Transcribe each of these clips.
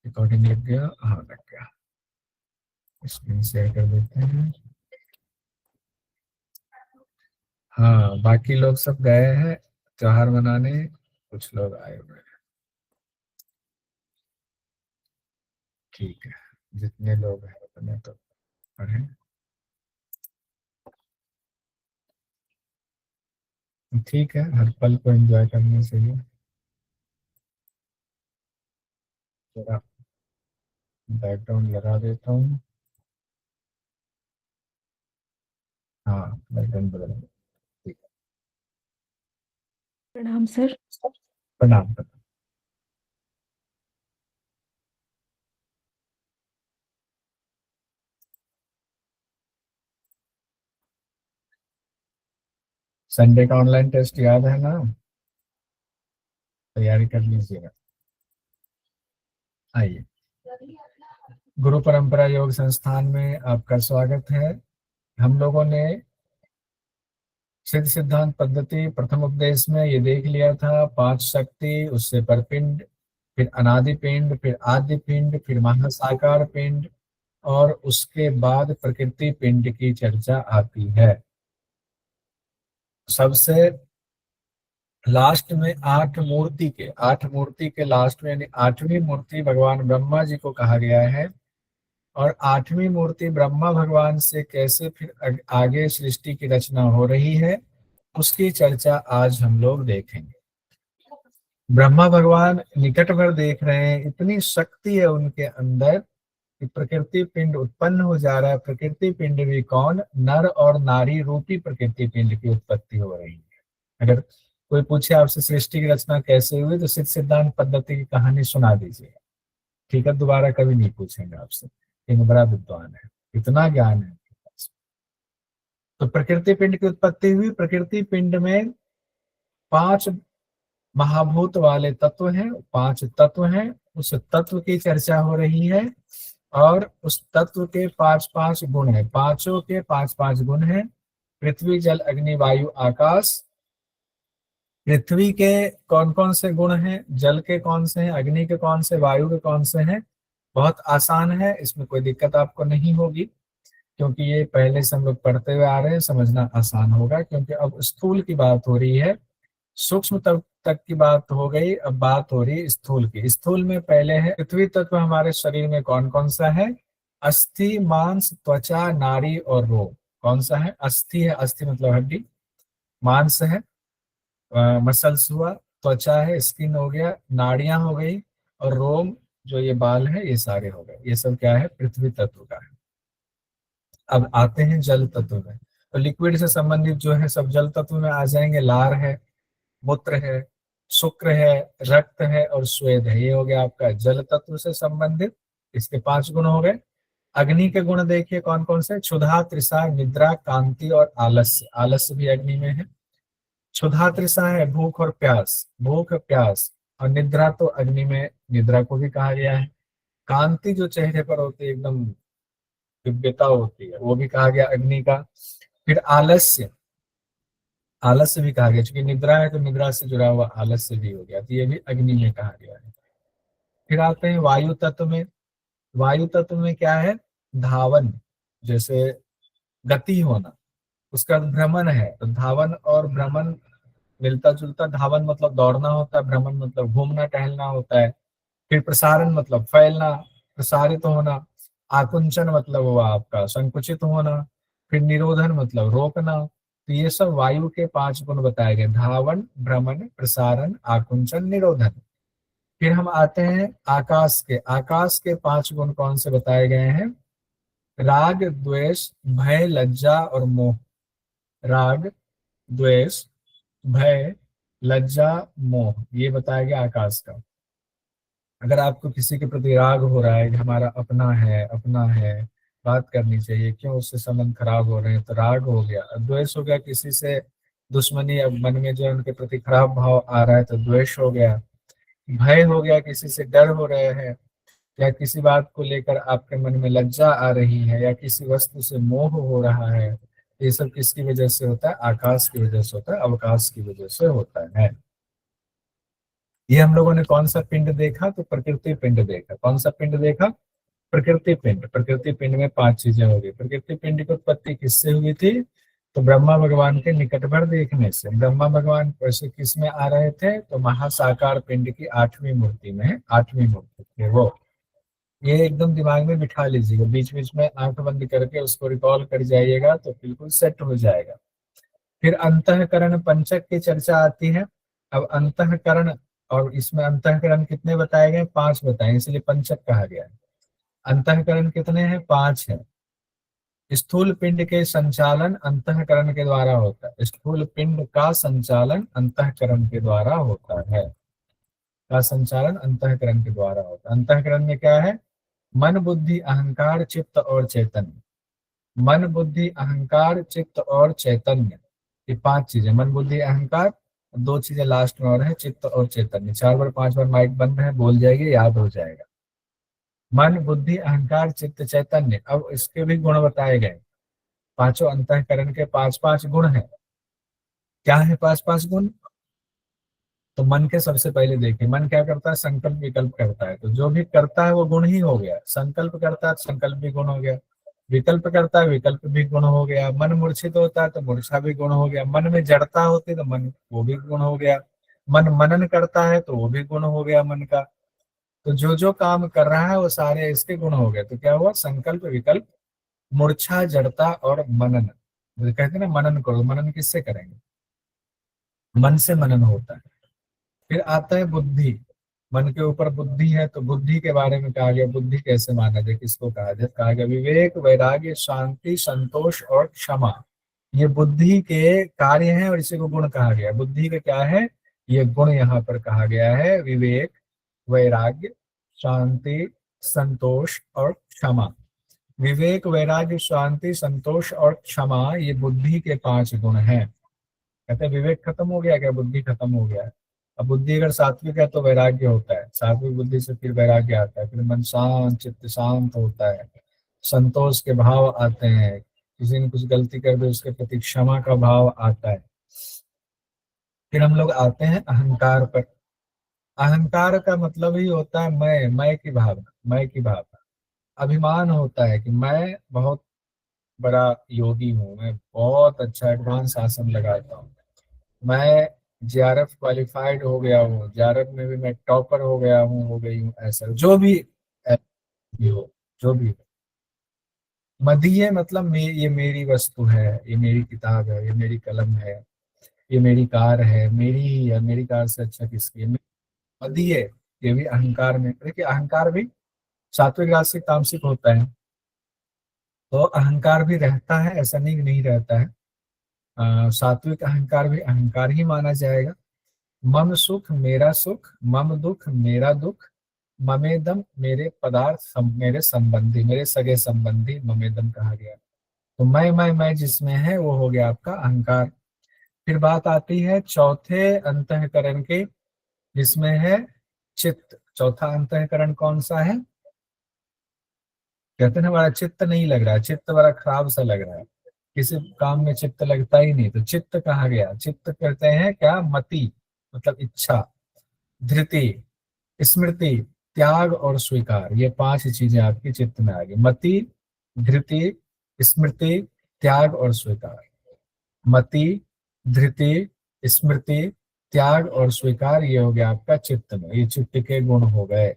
Recording लग गया? हाँ लग गया। स्क्रीन शेयर कर देते हैं। हाँ बाकी लोग सब गए हैं त्योहार मनाने, कुछ लोग आए हुए हैं। ठीक है, जितने लोग हैं उतने तो पढ़ें। ठीक है, हर पल को एंजॉय करने चाहिए। जरा बैकग्राउंड लगा देता हूँ। हाँ बैकग्राउंड बदल गया। ठीक प्रणाम सर। है, प्रणाम। संडे का ऑनलाइन टेस्ट याद है ना? तैयारी कर लीजिएगा। आइए, गुरु परंपरा योग संस्थान में आपका स्वागत है। हम लोगों ने सिद्ध सिद्धांत पद्धति प्रथम उपदेश में ये देख लिया था, पांच शक्ति, उससे परपिंड, फिर अनादि पिंड, फिर आदि पिंड, फिर महासाकार पिंड, और उसके बाद प्रकृति पिंड की चर्चा आती है। सबसे लास्ट में आठ मूर्ति के लास्ट में, यानी आठवीं मूर्ति भगवान ब्रह्मा जी को कहा गया है। और आठवीं मूर्ति ब्रह्मा भगवान से कैसे फिर आगे सृष्टि की रचना हो रही है, उसकी चर्चा आज हम लोग देखेंगे। ब्रह्मा भगवान निकट भर देख रहे हैं, इतनी शक्ति है उनके अंदर कि प्रकृति पिंड उत्पन्न हो जा रहा है। प्रकृति पिंड भी कौन? नर और नारी रूपी प्रकृति पिंड की उत्पत्ति हो रही है। अगर कोई पूछे आपसे सृष्टि की रचना कैसे हुई, तो सिद्ध सिद्धांत पद्धति की कहानी सुना दीजिए। ठीक है, दोबारा कभी नहीं पूछेंगे आपसे, लेकिन बड़ा विद्वान है, इतना ज्ञान है उनके पास। तो प्रकृति पिंड की उत्पत्ति हुई। प्रकृति पिंड में पांच महाभूत वाले तत्व हैं, पांच तत्व हैं, उस तत्व की चर्चा हो रही है। और उस तत्व के पांच पांच गुण हैं, पांचों के पांच पांच गुण हैं। पृथ्वी जल अग्नि वायु आकाश। पृथ्वी के कौन कौन से गुण हैं, जल के कौन से हैं, अग्नि के कौन से, वायु के कौन से हैं? बहुत आसान है, इसमें कोई दिक्कत आपको नहीं होगी, क्योंकि ये पहले से हम लोग पढ़ते हुए आ रहे हैं, समझना आसान होगा। क्योंकि अब स्थूल की बात हो रही है, सूक्ष्म तक की बात हो गई, अब बात हो रही है स्थूल की। स्थूल में पहले है पृथ्वी तत्व। हमारे शरीर में कौन कौन सा है? अस्थि, मांस, त्वचा, नाड़ी और रोम। कौन सा है? अस्थि है, अस्थि मतलब हड्डी। मांस है, मसल्स हुआ। त्वचा है, स्किन हो गया। नाड़ियां हो गई। और रोम, जो ये बाल है, ये सारे हो गए। ये सब क्या है? पृथ्वी तत्व का है। अब आते हैं जल तत्व में। तो लिक्विड से संबंधित जो है सब जल तत्व में आ जाएंगे। लार है, मूत्र है, शुक्र है, रक्त है और स्वेद है। ये हो गया आपका जल तत्व से संबंधित। इसके पांच गुण हो गए। अग्नि के गुण देखिए कौन कौन से? क्षुधा, तृषा, निद्रा, कांति और आलस्य। आलस्य भी अग्नि में है। क्षुधा तृषा है भूख और प्यास, भूख प्यास। और निद्रा तो अग्नि में निद्रा को भी कहा गया है। कांति जो चेहरे पर होती है, एकदम दिव्यता होती है, वो भी कहा गया अग्नि का। फिर आलस्य, आलस्य भी कहा गया, क्योंकि निद्रा है तो निद्रा से जुड़ा हुआ आलस्य भी हो गया, तो ये भी अग्नि में कहा गया है। फिर आते हैं वायु तत्व में। वायु तत्व में क्या है? धावन, जैसे गति होना, उसका भ्रमण है। तो धावन और भ्रमण मिलता जुलता। धावन मतलब दौड़ना होता है, भ्रमण मतलब घूमना टहलना होता है। फिर प्रसारण मतलब फैलना, प्रसारित होना। आकुंचन मतलब हुआ आपका संकुचित होना। फिर निरोधन मतलब रोकना। तो ये सब वायु के पांच गुण बताए गए: धावन, भ्रमण, प्रसारण, आकुंचन, निरोधन। फिर हम आते हैं आकाश के। आकाश के पांच गुण कौन से बताए गए हैं? राग, द्वेष, भय, लज्जा और मोह। राग, द्वेष, भय, लज्जा, मोह, ये बताया गया आकाश का। अगर आपको किसी के प्रति राग हो रहा है कि हमारा अपना है, अपना है, बात करनी चाहिए, क्यों उससे संबंध खराब हो रहे हैं, तो राग हो गया। द्वेष हो गया, किसी से दुश्मनी, अब मन में जो है उनके प्रति खराब भाव आ रहा है, तो द्वेष हो गया। भय हो गया, किसी से डर हो रहे हैं, या किसी बात को लेकर आपके मन में लज्जा आ रही है, या किसी वस्तु से मोह हो रहा है। ये सब किसकी वजह से होता है? आकाश की वजह से होता है, अवकाश की वजह से होता है। ये हम लोगों ने कौन सा पिंड देखा? तो प्रकृति पिंड देखा। कौन सा पिंड देखा? प्रकृति पिंड। प्रकृति पिंड में 5 चीजें हो गई। प्रकृति पिंड की उत्पत्ति किससे हुई थी? तो ब्रह्मा भगवान के निकटवर देखने से। ब्रह्मा भगवान वैसे किस में आ रहे थे? तो महासाकार पिंड की 8वीं मूर्ति में, 8वीं मूर्ति थे वो। ये एकदम दिमाग में बिठा लीजिएगा, बीच बीच में आंख बंद करके उसको रिकॉल कर जाइएगा तो बिल्कुल सेट हो जाएगा। फिर अंतःकरण पंचक की चर्चा आती है। अब अंतःकरण, और इसमें अंतःकरण कितने बताए गए? 5 बताए, इसलिए पंचक कहा गया है। अंतःकरण कितने हैं? 5 है। स्थूल पिंड के संचालन अंतःकरण के द्वारा होता है। स्थूल पिंड का संचालन अंतःकरण के द्वारा होता है। का संचालन अंतःकरण के द्वारा होता है। अंतःकरण में क्या है? मन बुद्धि अहंकार चित्त और चैतन्य। मन बुद्धि अहंकार चित्त और चैतन्य, ये 5 चीजें। मन बुद्धि अहंकार, 2 चीजें लास्ट में और है, चित्त और चैतन्य। 4 बार 5 बार माइक बंद है, बोल जाएगी, याद हो जाएगा। मन बुद्धि अहंकार चित्त चैतन्य। अब इसके भी गुण बताए गए। पांचों अंतःकरण के 5-5 गुण हैं। क्या है 5-5 गुण? तो मन के सबसे पहले देखिए, मन क्या करता है? संकल्प विकल्प करता है। तो जो भी करता है वो गुण ही हो गया। संकल्प करता है तो संकल्प भी गुण हो गया। विकल्प करता है, विकल्प भी गुण हो गया। मन मूर्छित होता है तो मूर्छा भी गुण हो गया। मन में जड़ता होती है तो मन, वो भी गुण हो गया। मन मनन करता है तो वो भी गुण हो गया मन का। तो जो जो काम कर रहा है वो सारे इसके गुण हो गए। तो क्या हुआ? संकल्प विकल्प मूर्छा जड़ता और मनन। तो कहते हैं ना मनन करो। मनन किससे करेंगे? मन से मनन होता है। फिर आता है बुद्धि। मन के ऊपर बुद्धि है तो बुद्धि के बारे में कहा गया। बुद्धि कैसे माना जाए? किसको कहा जाए? कहा गया विवेक वैराग्य शांति संतोष और क्षमा। ये बुद्धि के कार्य हैं और इसी को गुण कहा गया। बुद्धि के क्या है? ये गुण यहाँ पर कहा गया है। विवेक वैराग्य शांति संतोष और क्षमा। विवेक वैराग्य शांति संतोष और क्षमा, ये बुद्धि के 5 गुण हैं। कहते हैं विवेक खत्म हो गया क्या? बुद्धि खत्म हो गया है। अब बुद्धि अगर सात्विक है तो वैराग्य होता है। सात्विक बुद्धि से फिर वैराग्य आता है। फिर मन शांत, चित्त शांत होता है। संतोष के भाव आते हैं। किसी ने कुछ गलती कर दी उसके प्रति क्षमा का भाव आता है। फिर हम लोग आते हैं अहंकार पर। अहंकार का मतलब ही होता है मैं की भावना। मैं की भावना, अभिमान होता है कि मैं बहुत बड़ा योगी हूँ, मैं बहुत अच्छा एडवांस आसन लगाता हूँ, मैं जेआरएफ क्वालिफाइड हो गया हूँ, जेआरएफ में भी मैं टॉपर हो गया हूँ, हो गई हूँ, ऐसा जो भी हो, जो भी हो। मदीय मतलब ये मेरी वस्तु है, ये मेरी किताब है, ये मेरी कलम है, ये मेरी कार है, मेरी ही है, मेरी कार से अच्छा किसकी है? मदीय। ये भी अहंकार में। देखिए अहंकार भी सात्विक राजसिक तामसिक होता है। तो अहंकार भी रहता है, ऐसा नहीं कि नहीं रहता है। सात्विक अहंकार भी अहंकार ही माना जाएगा। मम सुख मेरा सुख, मम दुख मेरा दुख, ममेदम मेरे पदार्थ मेरे संबंधी, मेरे सगे संबंधी ममेदम कहा गया। तो मैं जिसमें है वो हो गया आपका अहंकार। फिर बात आती है चौथे अंतःकरण की, जिसमें है चित्त। चौथा अंतःकरण कौन सा है? कहते हैं ना बड़ा चित्त नहीं लग रहा है, चित्त बड़ा खराब सा लग रहा है, किसी काम में चित्त लगता ही नहीं, तो चित्त कहा गया। चित्त कहते हैं क्या? मति, मतलब इच्छा, धृति, स्मृति, त्याग और स्वीकार। ये 5 चीजें आपकी चित्त में आ गई। मति, धृति, स्मृति, त्याग और स्वीकार। मति, धृति, स्मृति, त्याग और स्वीकार, ये हो गया आपका चित्त में। ये चित्त के गुण हो गए।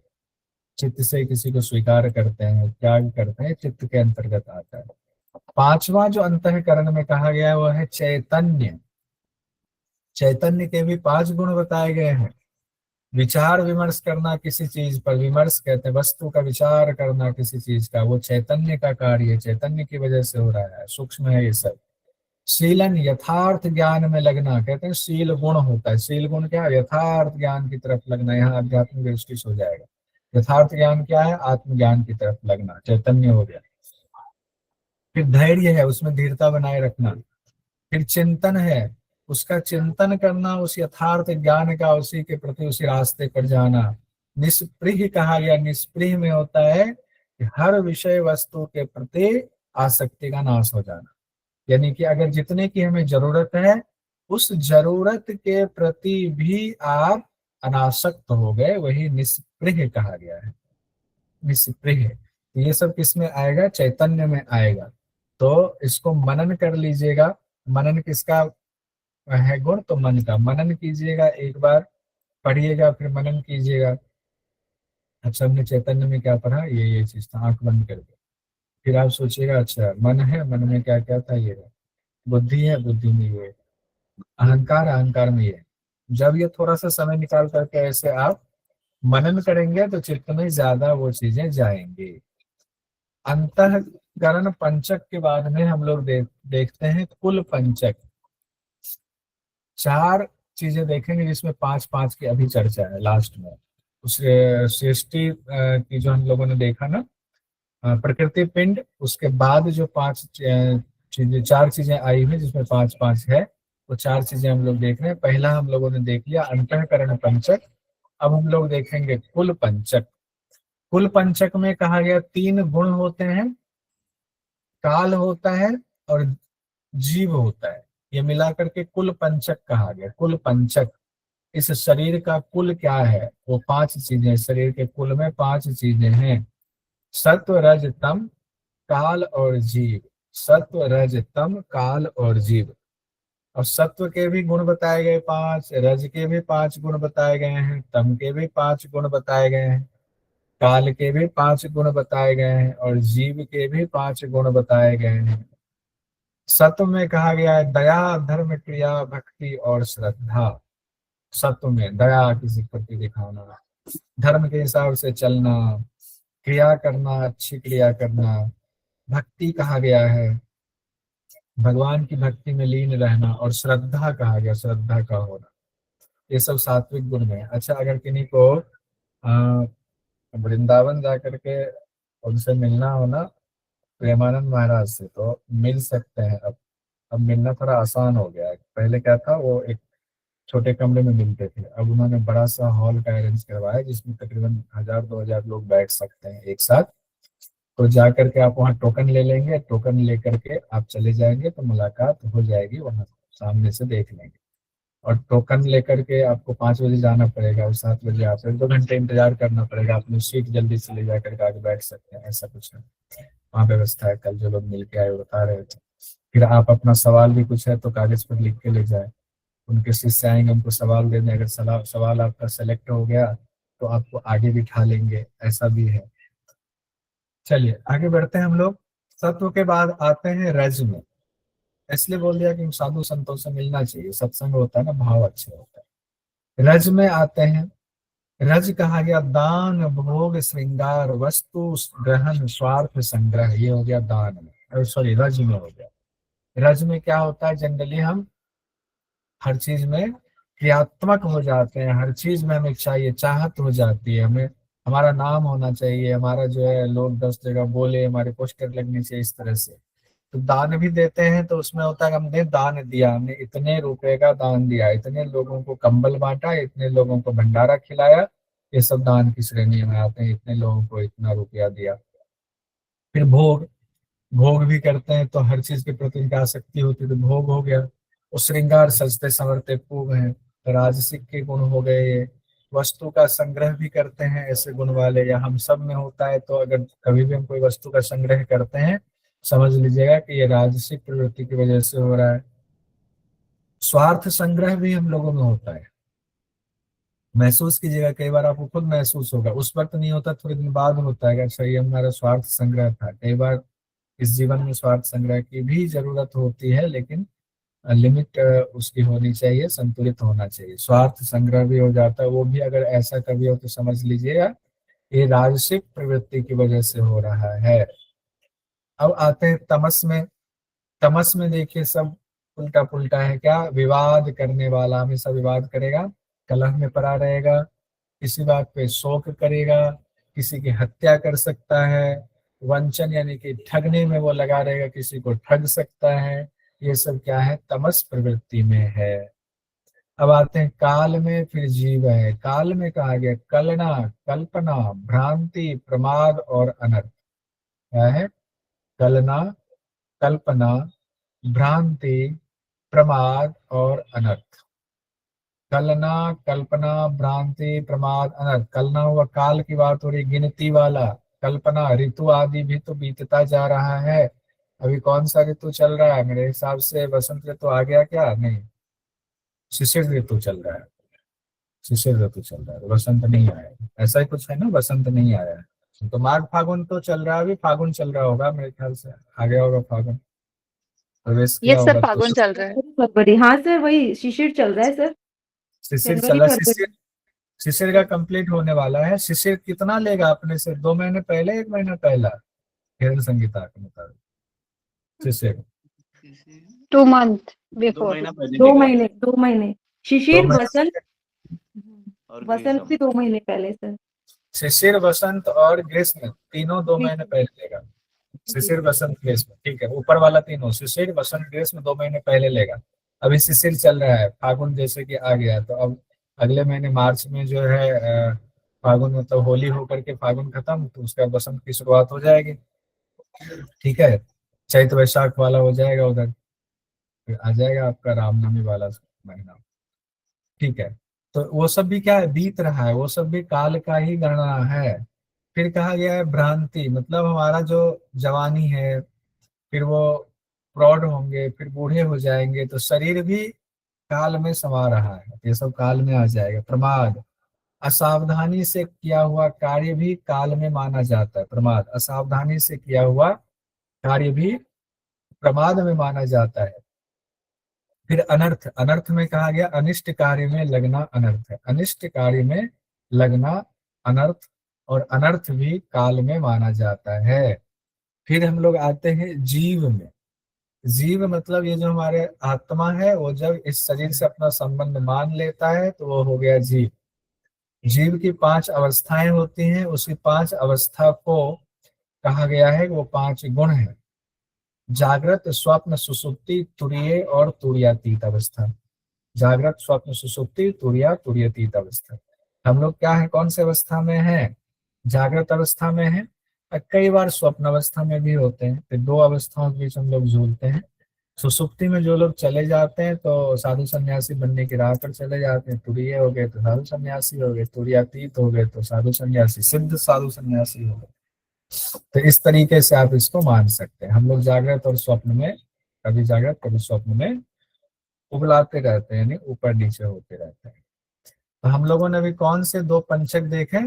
चित्त से किसी को स्वीकार करते हैं, त्याग करते हैं, चित्त के अंतर्गत आता है। पांचवा जो अंतःकरण में कहा गया है वो है चैतन्य। चैतन्य के भी 5 गुण बताए गए हैं। विचार विमर्श करना किसी चीज पर, विमर्श कहते हैं वस्तु का विचार करना किसी चीज का, वो चैतन्य का कार्य है, चैतन्य की वजह से हो रहा है, सूक्ष्म है ये सब। शीलन यथार्थ ज्ञान में लगना, कहते हैं शील गुण होता है। शील गुण क्या है? यथार्थ ज्ञान की तरफ लगना। यहाँ आध्यात्मिक दृष्टि से हो जाएगा। यथार्थ ज्ञान क्या है? आत्मज्ञान की तरफ लगना, चैतन्य हो गया। फिर धैर्य है, उसमें धीरता बनाए रखना। फिर चिंतन है, उसका चिंतन करना, उस यथार्थ ज्ञान का, उसी के प्रति उसी रास्ते पर जाना। निष्पृह कहा गया। निष्पृह में होता है कि हर विषय वस्तु के प्रति आसक्ति का नाश हो जाना। यानी कि अगर जितने की हमें जरूरत है, उस जरूरत के प्रति भी आप अनासक्त हो गए वही निस्पृह कहा गया है। निस्पृह, ये सब किसमें आएगा? चैतन्य में आएगा। तो इसको मनन कर लीजिएगा। मनन किसका है गुण? तो मन का मनन कीजिएगा, एक बार पढ़िएगा फिर मनन कीजिएगा। अच्छा, हमने चैतन्य में क्या पढ़ा? ये चीज था, आंख बंद करके। फिर आप सोचिएगा अच्छा मन है, मन में क्या क्या था? ये है। बुद्धि है, बुद्धि में ये। अहंकार, अहंकार में ये। जब ये थोड़ा सा समय निकाल करके ऐसे आप मनन करेंगे तो चित्त में ज्यादा वो चीजें जाएंगी। अंतःकरण पंचक के बाद में हम लोग देखते हैं कुल पंचक। चार चीजें देखेंगे जिसमें पांच पांच की अभी चर्चा है लास्ट में। उस सृष्टि की जो हम लोगों ने देखा ना, प्रकृति पिंड, उसके बाद जो पांच चीजें, चार चीजें आई हुई जिसमें पांच पांच है, वो चार चीजें हम लोग देख रहे हैं। पहला हम लोगों ने देख लिया अंतःकरण पंचक। अब हम लोग देखेंगे कुल पंचक। कुल पंचक में कहा गया तीन गुण होते हैं, काल होता है और जीव होता है। ये मिलाकर के कुल पंचक कहा गया। कुल पंचक, इस शरीर का कुल क्या है? वो पांच चीजें, शरीर के कुल में पांच चीजें हैं। सत्व रज तम काल और जीव। सत्व रज तम काल और जीव। और सत्व के भी गुण बताए गए पांच, रज के भी पांच गुण बताए गए हैं, तम के भी पांच गुण बताए गए हैं, काल के भी पांच गुण बताए गए हैं और जीव के भी पांच गुण बताए गए हैं। सत्व में कहा गया है दया, धर्म, क्रिया, भक्ति और श्रद्धा। सत्व में दया, किसी के प्रति दिखाना, धर्म के हिसाब से चलना, क्रिया करना, अच्छी क्रिया करना, भक्ति कहा गया है, भगवान की भक्ति में लीन रहना, और श्रद्धा कहा गया, श्रद्धा का होना। ये सब सात्विक गुण में है। अच्छा, अगर किन्हीं को वृंदावन जा करके उनसे मिलना हो ना, प्रेमानंद महाराज से, तो मिल सकते हैं। अब मिलना थोड़ा आसान हो गया है। पहले क्या था, वो एक छोटे कमरे में मिलते थे, अब उन्होंने बड़ा सा हॉल का अरेंज करवाया जिसमें तकरीबन 1000-2000 लोग बैठ सकते हैं एक साथ। तो जा करके आप वहाँ टोकन ले लेंगे, टोकन लेकर के आप चले जाएंगे तो मुलाकात हो जाएगी, वहाँ सामने से देख लेंगे। और टोकन लेकर के आपको 5 बजे जाना पड़ेगा और 7 बजे आप 1-2 घंटे इंतजार करना पड़ेगा। अपनी सीट जल्दी से ले जा करके आगे बैठ सकते हैं, ऐसा कुछ है वहाँ व्यवस्था है। कल जो लोग मिल के आए वो बता रहे थे। फिर आप अपना सवाल भी कुछ है तो कागज पर लिख के ले जाए, उनके शिष्य आएंगे उनको सवाल देने, अगर सवाल आपका सेलेक्ट हो गया तो आपको आगे बिठा लेंगे, ऐसा भी है। चलिए आगे बढ़ते हैं हम लोग। सत्व के बाद आते हैं रज में। इसलिए बोल दिया कि साधु संतों से मिलना चाहिए, सत्संग होता है ना, भाव अच्छे होता है। रज में आते हैं। रज कहा गया दान, भोग, श्रृंगार, वस्तु ग्रहण, स्वार्थ संग्रह। ये हो गया दान में, सॉरी रज में हो गया। रज में क्या होता है, जनरली हम हर चीज में क्रियात्मक हो जाते हैं, हर चीज में हमें चाहिए, चाहत हो जाती है हमें, हमारा नाम होना चाहिए, हमारा जो है लोग 10 जगह बोले, हमारे पोस्टर लगने चाहिए, इस तरह से। तो दान भी देते हैं तो उसमें होता है कि हमने दान दिया, हमने इतने रुपए का दान दिया, इतने लोगों को कंबल बांटा, इतने लोगों को भंडारा खिलाया, ये सब दान की श्रेणी में आते हैं। इतने लोगों को इतना रुपया दिया। फिर भोग, भोग भी करते हैं तो हर चीज के प्रति उनकी आसक्ति होती है, तो भोग हो गया। और श्रृंगार, सजते संवरते खूब हैं, राजसिक के गुण हो गए ये। वस्तु का संग्रह भी करते हैं ऐसे गुण वाले, या हम सब में होता है, तो अगर कभी भी हम कोई वस्तु का संग्रह करते हैं समझ लीजिएगा कि ये राजसिक प्रवृत्ति की वजह से हो रहा है। स्वार्थ संग्रह भी हम लोगों में होता है, महसूस कीजिएगा, कई बार आपको खुद महसूस होगा, उस वक्त नहीं होता, थोड़े दिन बाद होता है कि अच्छा ये हमारा स्वार्थ संग्रह था। कई बार इस जीवन में स्वार्थ संग्रह की भी जरूरत होती है, लेकिन लिमिट उसकी होनी चाहिए, संतुलित होना चाहिए। स्वार्थ संग्रह भी हो जाता है, वो भी अगर ऐसा कभी हो तो समझ लीजिएगा ये राजसिक प्रवृत्ति की वजह से हो रहा है। अब आते हैं तमस में। तमस में देखिए सब उल्टा पुल्टा है। क्या? विवाद करने वाला हमेशा विवाद करेगा, कलह में पड़ा रहेगा, किसी बात पे शोक करेगा, किसी की हत्या कर सकता है, वंचन यानी कि ठगने में वो लगा रहेगा, किसी को ठग सकता है। ये सब क्या है? तमस प्रवृत्ति में है। अब आते हैं काल में, फिर जीव है। काल में कहा गया कलना, कल्पना, भ्रांति, प्रमाद और अनर्थ। क्या है? कलना, कल्पना, भ्रांति, प्रमाद और अनर्थ। कलना, कल्पना, भ्रांति, प्रमाद, अनर्थ। कलना हुआ काल की बात हो रही, गिनती वाला। कल्पना, ऋतु आदि भी तो बीतता जा रहा है। अभी कौन सा ऋतु चल रहा है? मेरे हिसाब से वसंत ऋतु आ गया क्या? नहीं, शिशिर ऋतु चल रहा है। शिशिर ऋतु चल रहा है, वसंत नहीं आया है। ऐसा ही कुछ है ना, वसंत नहीं आया है। तो माघ फागुन तो चल रहा है, अभी फागुन चल रहा होगा मेरे ख्याल से, आ गया होगा फागुन, प्रवेश किया यस सर, होगा तो। फागुन चल रहा है। फरवरी, हाँ सर वही शिशिर चल रहा है सर। शिशिर जनवरी चला, शिशिर, फरवरी। शिशिर का कंप्लीट होने वाला है। शिशिर कितना लेगा अपने से? 2 महीने पहले, 1 महीना पहला, खेल संगीता के मुताबिक शिशिर 2 मंथ दो बिफोर। महीना पहले दो लेगा। महीने, 2 महीने। दो शिशिर महीने वसंत। और वसंत ग्रीष्म। भी 2 महीने पहले सर। शिशिर, वसंत और ग्रीष्म तीनों दो जी महीने पहले लेगा। जी। शिशिर, वसंत, ग्रीष्म, ठीक है। ऊपर वाला तीनों, शिशिर, वसंत, ग्रीष्म 2 महीने पहले लेगा। अभी शिशिर चल रहा है, फागुन जैसे कि आ गया, तो अब अगले महीने मार्च में जो है फागुन, मतलब होली होकर के फागुन खत्म, तो उसका बसंत की शुरुआत हो जाएगी। ठीक है, चैत वैशाख वाला हो जाएगा उधर, फिर आ जाएगा आपका रामनवमी वाला महीना। ठीक है, तो वो सब भी क्या है, बीत रहा है, वो सब भी काल का ही गणना है। फिर कहा गया है भ्रांति, मतलब हमारा जो जवानी है, फिर वो प्रौढ़ होंगे, फिर बूढ़े हो जाएंगे, तो शरीर भी काल में समा रहा है, ये सब काल में आ जाएगा। प्रमाद, असावधानी से किया हुआ कार्य भी काल में माना जाता है। प्रमाद, असावधानी से किया हुआ कार्य भी प्रमाद में माना जाता है। फिर अनर्थ, अनर्थ में कहा गया अनिष्ट कार्य में लगना अनर्थ है। अनिष्ट कार्य में लगना अनर्थ, और अनर्थ भी काल में माना जाता है। फिर हम लोग आते हैं जीव में। जीव मतलब ये जो हमारे आत्मा है, वो जब इस शरीर से अपना संबंध मान लेता है तो वो हो गया जीव। जीव की 5 अवस्थाएं होती हैं, उसी 5 अवस्था को कहा गया है कि वो 5 गुण है। जागृत, स्वप्न, सुषुप्ति, तुरीय और तुरीयातीत अवस्था। जागृत, स्वप्न, सुषुप्ति, तुरिया, तुरीयातीत अवस्था। हम लोग क्या है, कौन से अवस्था में है? जागृत अवस्था में है, और कई बार स्वप्न अवस्था में भी होते हैं। फिर 2 अवस्थाओं के बीच हम लोग झूलते हैं। सुसुप्ति में जो लोग चले जाते हैं तो साधु सन्यासी बनने की राह पर चले जाते हैं। तुरीय हो गए तो साधु सन्यासी हो गए, तुरीयातीत हो गए तो साधु सन्यासी, सिद्ध साधु सन्यासी हो गए। तो इस तरीके से आप इसको मान सकते हैं। हम लोग जागृत और स्वप्न में, कभी जागृत कभी स्वप्न में उबलाते रहते हैं, यानी ऊपर नीचे होते रहते हैं। तो हम लोगों ने अभी कौन से 2 पंचक देखे?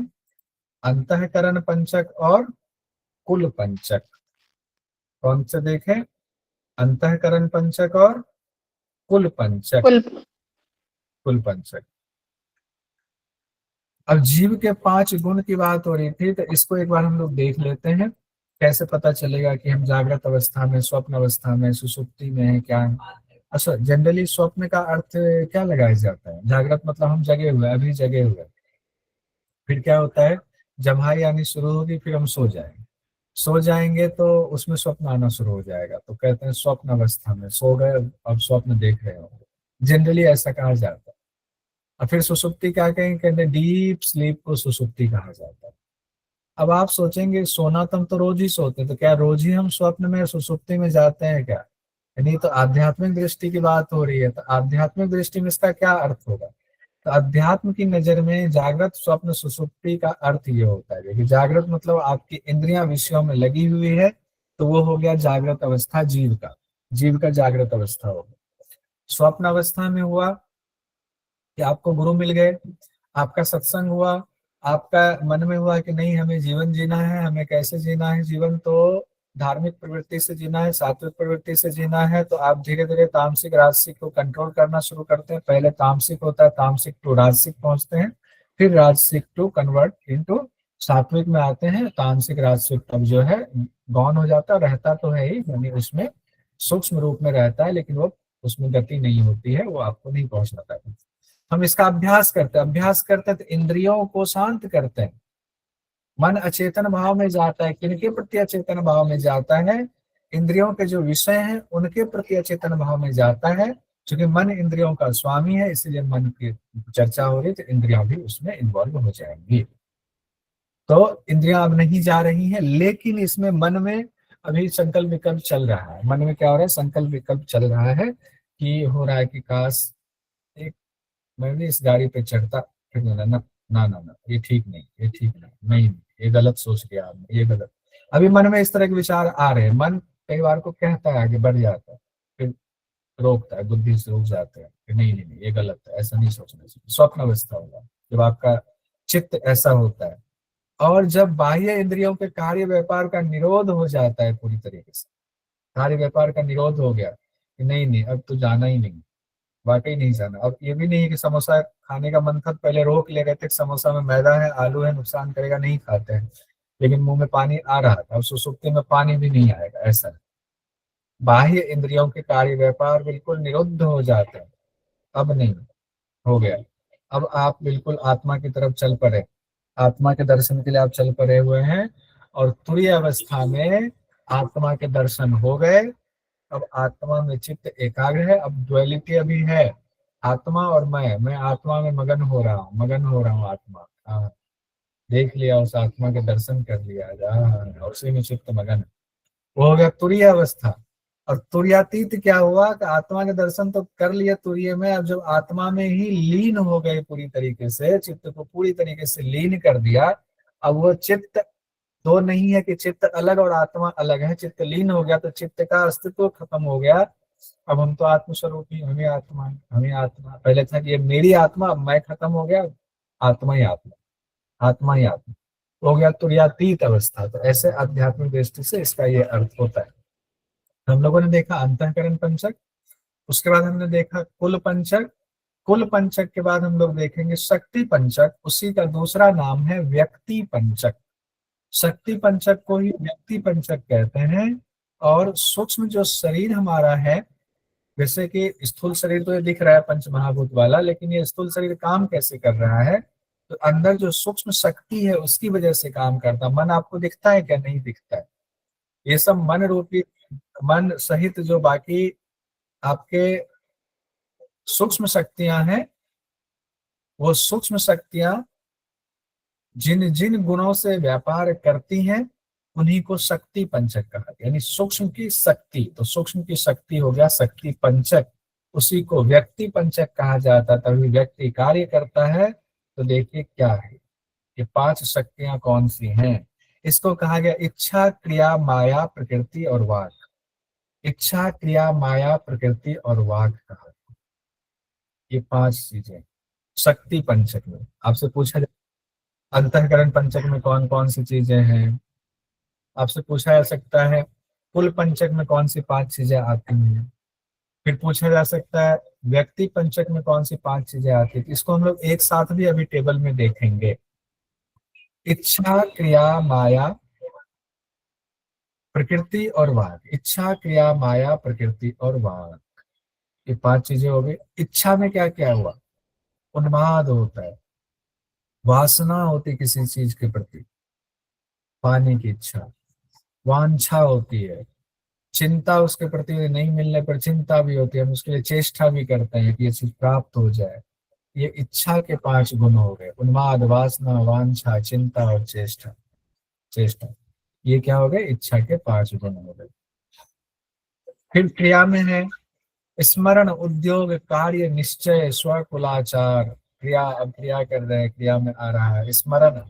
अंतःकरण पंचक और कुल पंचक। कौन से देखे? अंतःकरण पंचक और कुल पंचक। कुल। कुल पंचक। अब जीव के 5 गुण की बात हो रही थी, तो इसको एक बार हम लोग देख लेते हैं। कैसे पता चलेगा कि हम जागृत अवस्था में, स्वप्न अवस्था में, सुसुप्ति में है, क्या है? अच्छा, जनरली स्वप्न का अर्थ क्या लगाया जाता है? जागृत मतलब हम जगे हुए, अभी जगे हुए। फिर क्या होता है, जम्हाई आनी शुरू होगी, फिर हम सो जाएंगे। सो जाएंगे तो उसमें स्वप्न आना शुरू हो जाएगा, तो कहते हैं स्वप्न अवस्था में सो गए, अब स्वप्न देख रहे हो। जनरली ऐसा कहा जाता है। और फिर सुसुप्ति क्या कहेंगे? कहते हैं डीप स्लीप को सुसुप्ति कहा जाता है। अब आप सोचेंगे सोना तो हम तो रोज ही सोते हैं, तो क्या रोज ही हम स्वप्न में, सुसुप्ति में जाते हैं क्या? नहीं, तो आध्यात्मिक दृष्टि की बात हो रही है, तो आध्यात्मिक दृष्टि में इसका क्या अर्थ होगा? तो अध्यात्म की नजर में जागृत, स्वप्न, सुसुप्ति का अर्थ ये होता है कि जागृत मतलब आपकी इंद्रियां विषयों में लगी हुई है, तो वो हो गया जागृत अवस्था जीव का। जीव का जागृत अवस्था होगा। स्वप्न अवस्था में हुआ कि आपको गुरु मिल गए, आपका सत्संग हुआ, आपका मन में हुआ कि नहीं हमें जीवन जीना है, हमें कैसे जीना है जीवन, तो धार्मिक प्रवृत्ति से जीना है, सात्विक प्रवृत्ति से जीना है, तो आप धीरे धीरे तामसिक राजसिक को कंट्रोल करना शुरू करते हैं। पहले तामसिक होता है, तामसिक टू राजसिक पहुंचते हैं, फिर राजसिक टू कन्वर्ट इनटू सात्विक में आते हैं। तामसिक राजसिक तब जो है गौन हो जाता है, रहता तो है ही, यानी उसमें सूक्ष्म रूप में रहता है, लेकिन वो उसमें गति नहीं होती है, वो आपको नहीं पहुंचता है। हम इसका अभ्यास करते हैं, अभ्यास करते हैं तो इंद्रियों को शांत करते हैं। मन अचेतन भाव में जाता है, किनके प्रति अचेतन भाव में जाता है? इंद्रियों के जो विषय हैं उनके प्रति अचेतन भाव में जाता है। क्योंकि मन इंद्रियों का स्वामी है, इसलिए मन की चर्चा हो रही, तो इंद्रियां भी उसमें इन्वॉल्व हो जाएंगी। तो इंद्रियां अब नहीं जा रही हैं, लेकिन इसमें मन में अभी संकल्प विकल्प चल रहा है। मन में क्या हो रहा है? संकल्प विकल्प चल रहा है कि हो रहा है कि काश मैं भी इस गाड़ी पे चढ़ता, फिर बोला ना ना ना ना, ये ठीक नहीं, ये ठीक नहीं, नहीं नहीं, ये गलत सोच लिया आपने, ये गलत। अभी मन में इस तरह के विचार आ रहे हैं, मन कई बार को कहता है, आगे बढ़ जाता है, फिर रोकता है, बुद्धि से रुक जाते हैं कि नहीं नहीं नहीं, ये गलत है, ऐसा नहीं सोचना चाहिए। स्वप्न अवस्था होगा जब आपका चित्त ऐसा होता है। और जब बाह्य इंद्रियों के कार्य व्यापार का निरोध हो जाता है पूरी तरीके से, कार्य व्यापार का निरोध हो गया कि नहीं नहीं अब तो जाना ही नहीं, वाकई नहीं जाना। अब ये भी नहीं है कि समोसा खाने का मन था, पहले रोक ले रहे थे, समोसा में मैदा है, आलू है, नुकसान करेगा, नहीं खाते हैं, लेकिन मुंह में पानी आ रहा था, अब सुसुप्ति में पानी भी नहीं आएगा, ऐसा है। बाह्य इंद्रियों के कार्य व्यापार बिल्कुल निरुद्ध हो जाते हैं, अब नहीं, हो गया। अब आप बिल्कुल आत्मा की तरफ चल पड़े, आत्मा के दर्शन के लिए आप चल पड़े हुए हैं, और तुरीय अवस्था में आत्मा के दर्शन हो गए। अब आत्मा में चित्त एकाग्र है, अब द्वैलिटी अभी है, आत्मा और मैं आत्मा में मगन हो रहा हूँ, मगन हो रहा हूँ आत्मा। हाँ, देख लिया, उस आत्मा के दर्शन कर लिया, हाँ, उसी में चित्त मगन है। वो हो गया तुरीय अवस्था। और तुर्यातीत क्या हुआ कि आत्मा के दर्शन तो कर लिए तुरीय में, अब जब आत्मा में ही लीन हो गए पूरी तरीके से, चित्त को पूरी तरीके से लीन कर दिया, अब वो चित्त दो नहीं है कि चित्त अलग और आत्मा अलग है, चित्त लीन हो गया तो चित्त का अस्तित्व खत्म हो गया। अब हम तो आत्मस्वरूप ही, हमें आत्मा है, हमें आत्मा, पहले था कि ये मेरी आत्मा, अब मैं खत्म हो गया, आत्मा ही आत्मा, आत्मा ही आत्मा हो गया तुर्यातीत अवस्था। तो ऐसे आध्यात्मिक दृष्टि से इसका ये अर्थ होता है। हम लोगों ने देखा अंतःकरण पंचक, उसके बाद हमने देखा कुल पंचक, कुल पंचक के बाद हम लोग देखेंगे शक्ति पंचक, उसी का दूसरा नाम है व्यक्ति पंचक। शक्ति पंचक को ही व्यक्ति पंचक कहते हैं। और सूक्ष्म जो शरीर हमारा है, जैसे कि स्थूल शरीर तो ये दिख रहा है पंच महाभूत वाला, लेकिन ये स्थूल शरीर काम कैसे कर रहा है, तो अंदर जो सूक्ष्म शक्ति है उसकी वजह से काम करता। मन आपको दिखता है क्या? नहीं दिखता है। ये सब मन रूपी, मन सहित जो बाकी आपके सूक्ष्म शक्तियां हैं, वो सूक्ष्म शक्तियां जिन जिन गुणों से व्यापार करती हैं उन्हीं को शक्ति पंचक कहा, यानी सूक्ष्म की शक्ति। तो सूक्ष्म की शक्ति हो गया शक्ति पंचक, उसी को व्यक्ति पंचक कहा जाता। तभी व्यक्ति कार्य करता है। तो देखिए क्या है, ये पांच शक्तियां कौन सी हैं? इसको कहा गया इच्छा, क्रिया, माया, प्रकृति और वाक। इच्छा, क्रिया, माया, प्रकृति और वाक कहा, ये पांच चीजें शक्ति पंचक में। आपसे पूछा जाए अंतःकरण पंचक में कौन कौन सी चीजें हैं, आपसे पूछा जा सकता है कुल पंचक में कौन सी पांच चीजें आती हैं, फिर पूछा जा सकता है व्यक्ति पंचक में कौन सी पांच चीजें आती है। इसको हम लोग एक साथ भी अभी टेबल में देखेंगे। इच्छा, क्रिया, माया, प्रकृति और वाक। इच्छा, क्रिया, माया, प्रकृति और वाक, ये पांच चीजें हो गई। इच्छा में क्या क्या हुआ? उन्माद होता है, वासना होती किसी चीज के प्रति, पाने की इच्छा, वांछा होती है, चिंता उसके प्रति नहीं मिलने पर चिंता भी होती है, हम उसके लिए चेष्टा भी करते हैं कि ये चीज प्राप्त हो जाए। ये इच्छा के पांच गुण हो गए, उन्माद, वासना, वांछा, चिंता और चेष्टा। चेष्टा, ये क्या हो गए? इच्छा के पांच गुण हो गए। फिर क्रिया में है स्मरण, उद्योग, कार्य, निश्चय, स्वकुलाचार। क्रिया, अब क्रिया कर रहे हैं, क्रिया में आ रहा है स्मरण,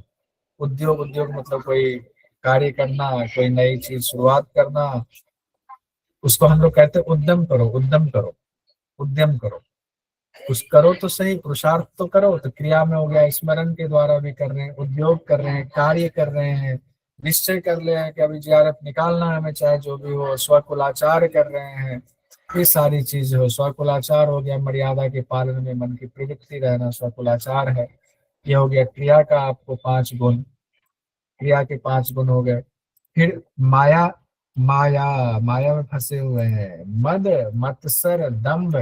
उद्योग, उद्योग मतलब कोई कार्य करना, कोई नई चीज शुरुआत करना, उसको हम लोग कहते हैं उद्यम करो, उद्यम करो, उद्यम करो, कुछ करो तो सही, पुरुषार्थ तो करो। तो क्रिया में हो गया, स्मरण के द्वारा भी कर रहे हैं, उद्योग कर रहे हैं, कार्य कर रहे हैं, निश्चय कर ले हैं कि अभी जीआरएफ निकालना है हमें, चाहे जो भी हो। स्वकुलाचार कर रहे हैं, ये सारी चीज हो। स्वकुलाचार हो गया मर्यादा के पालन में मन की प्रवृत्ति रहना, स्वकुलाचार है। ये हो गया क्रिया का आपको पांच गुण, क्रिया के पांच गुण हो गए। फिर माया, माया, माया में फंसे हुए हैं मद, मत्सर, दंभ,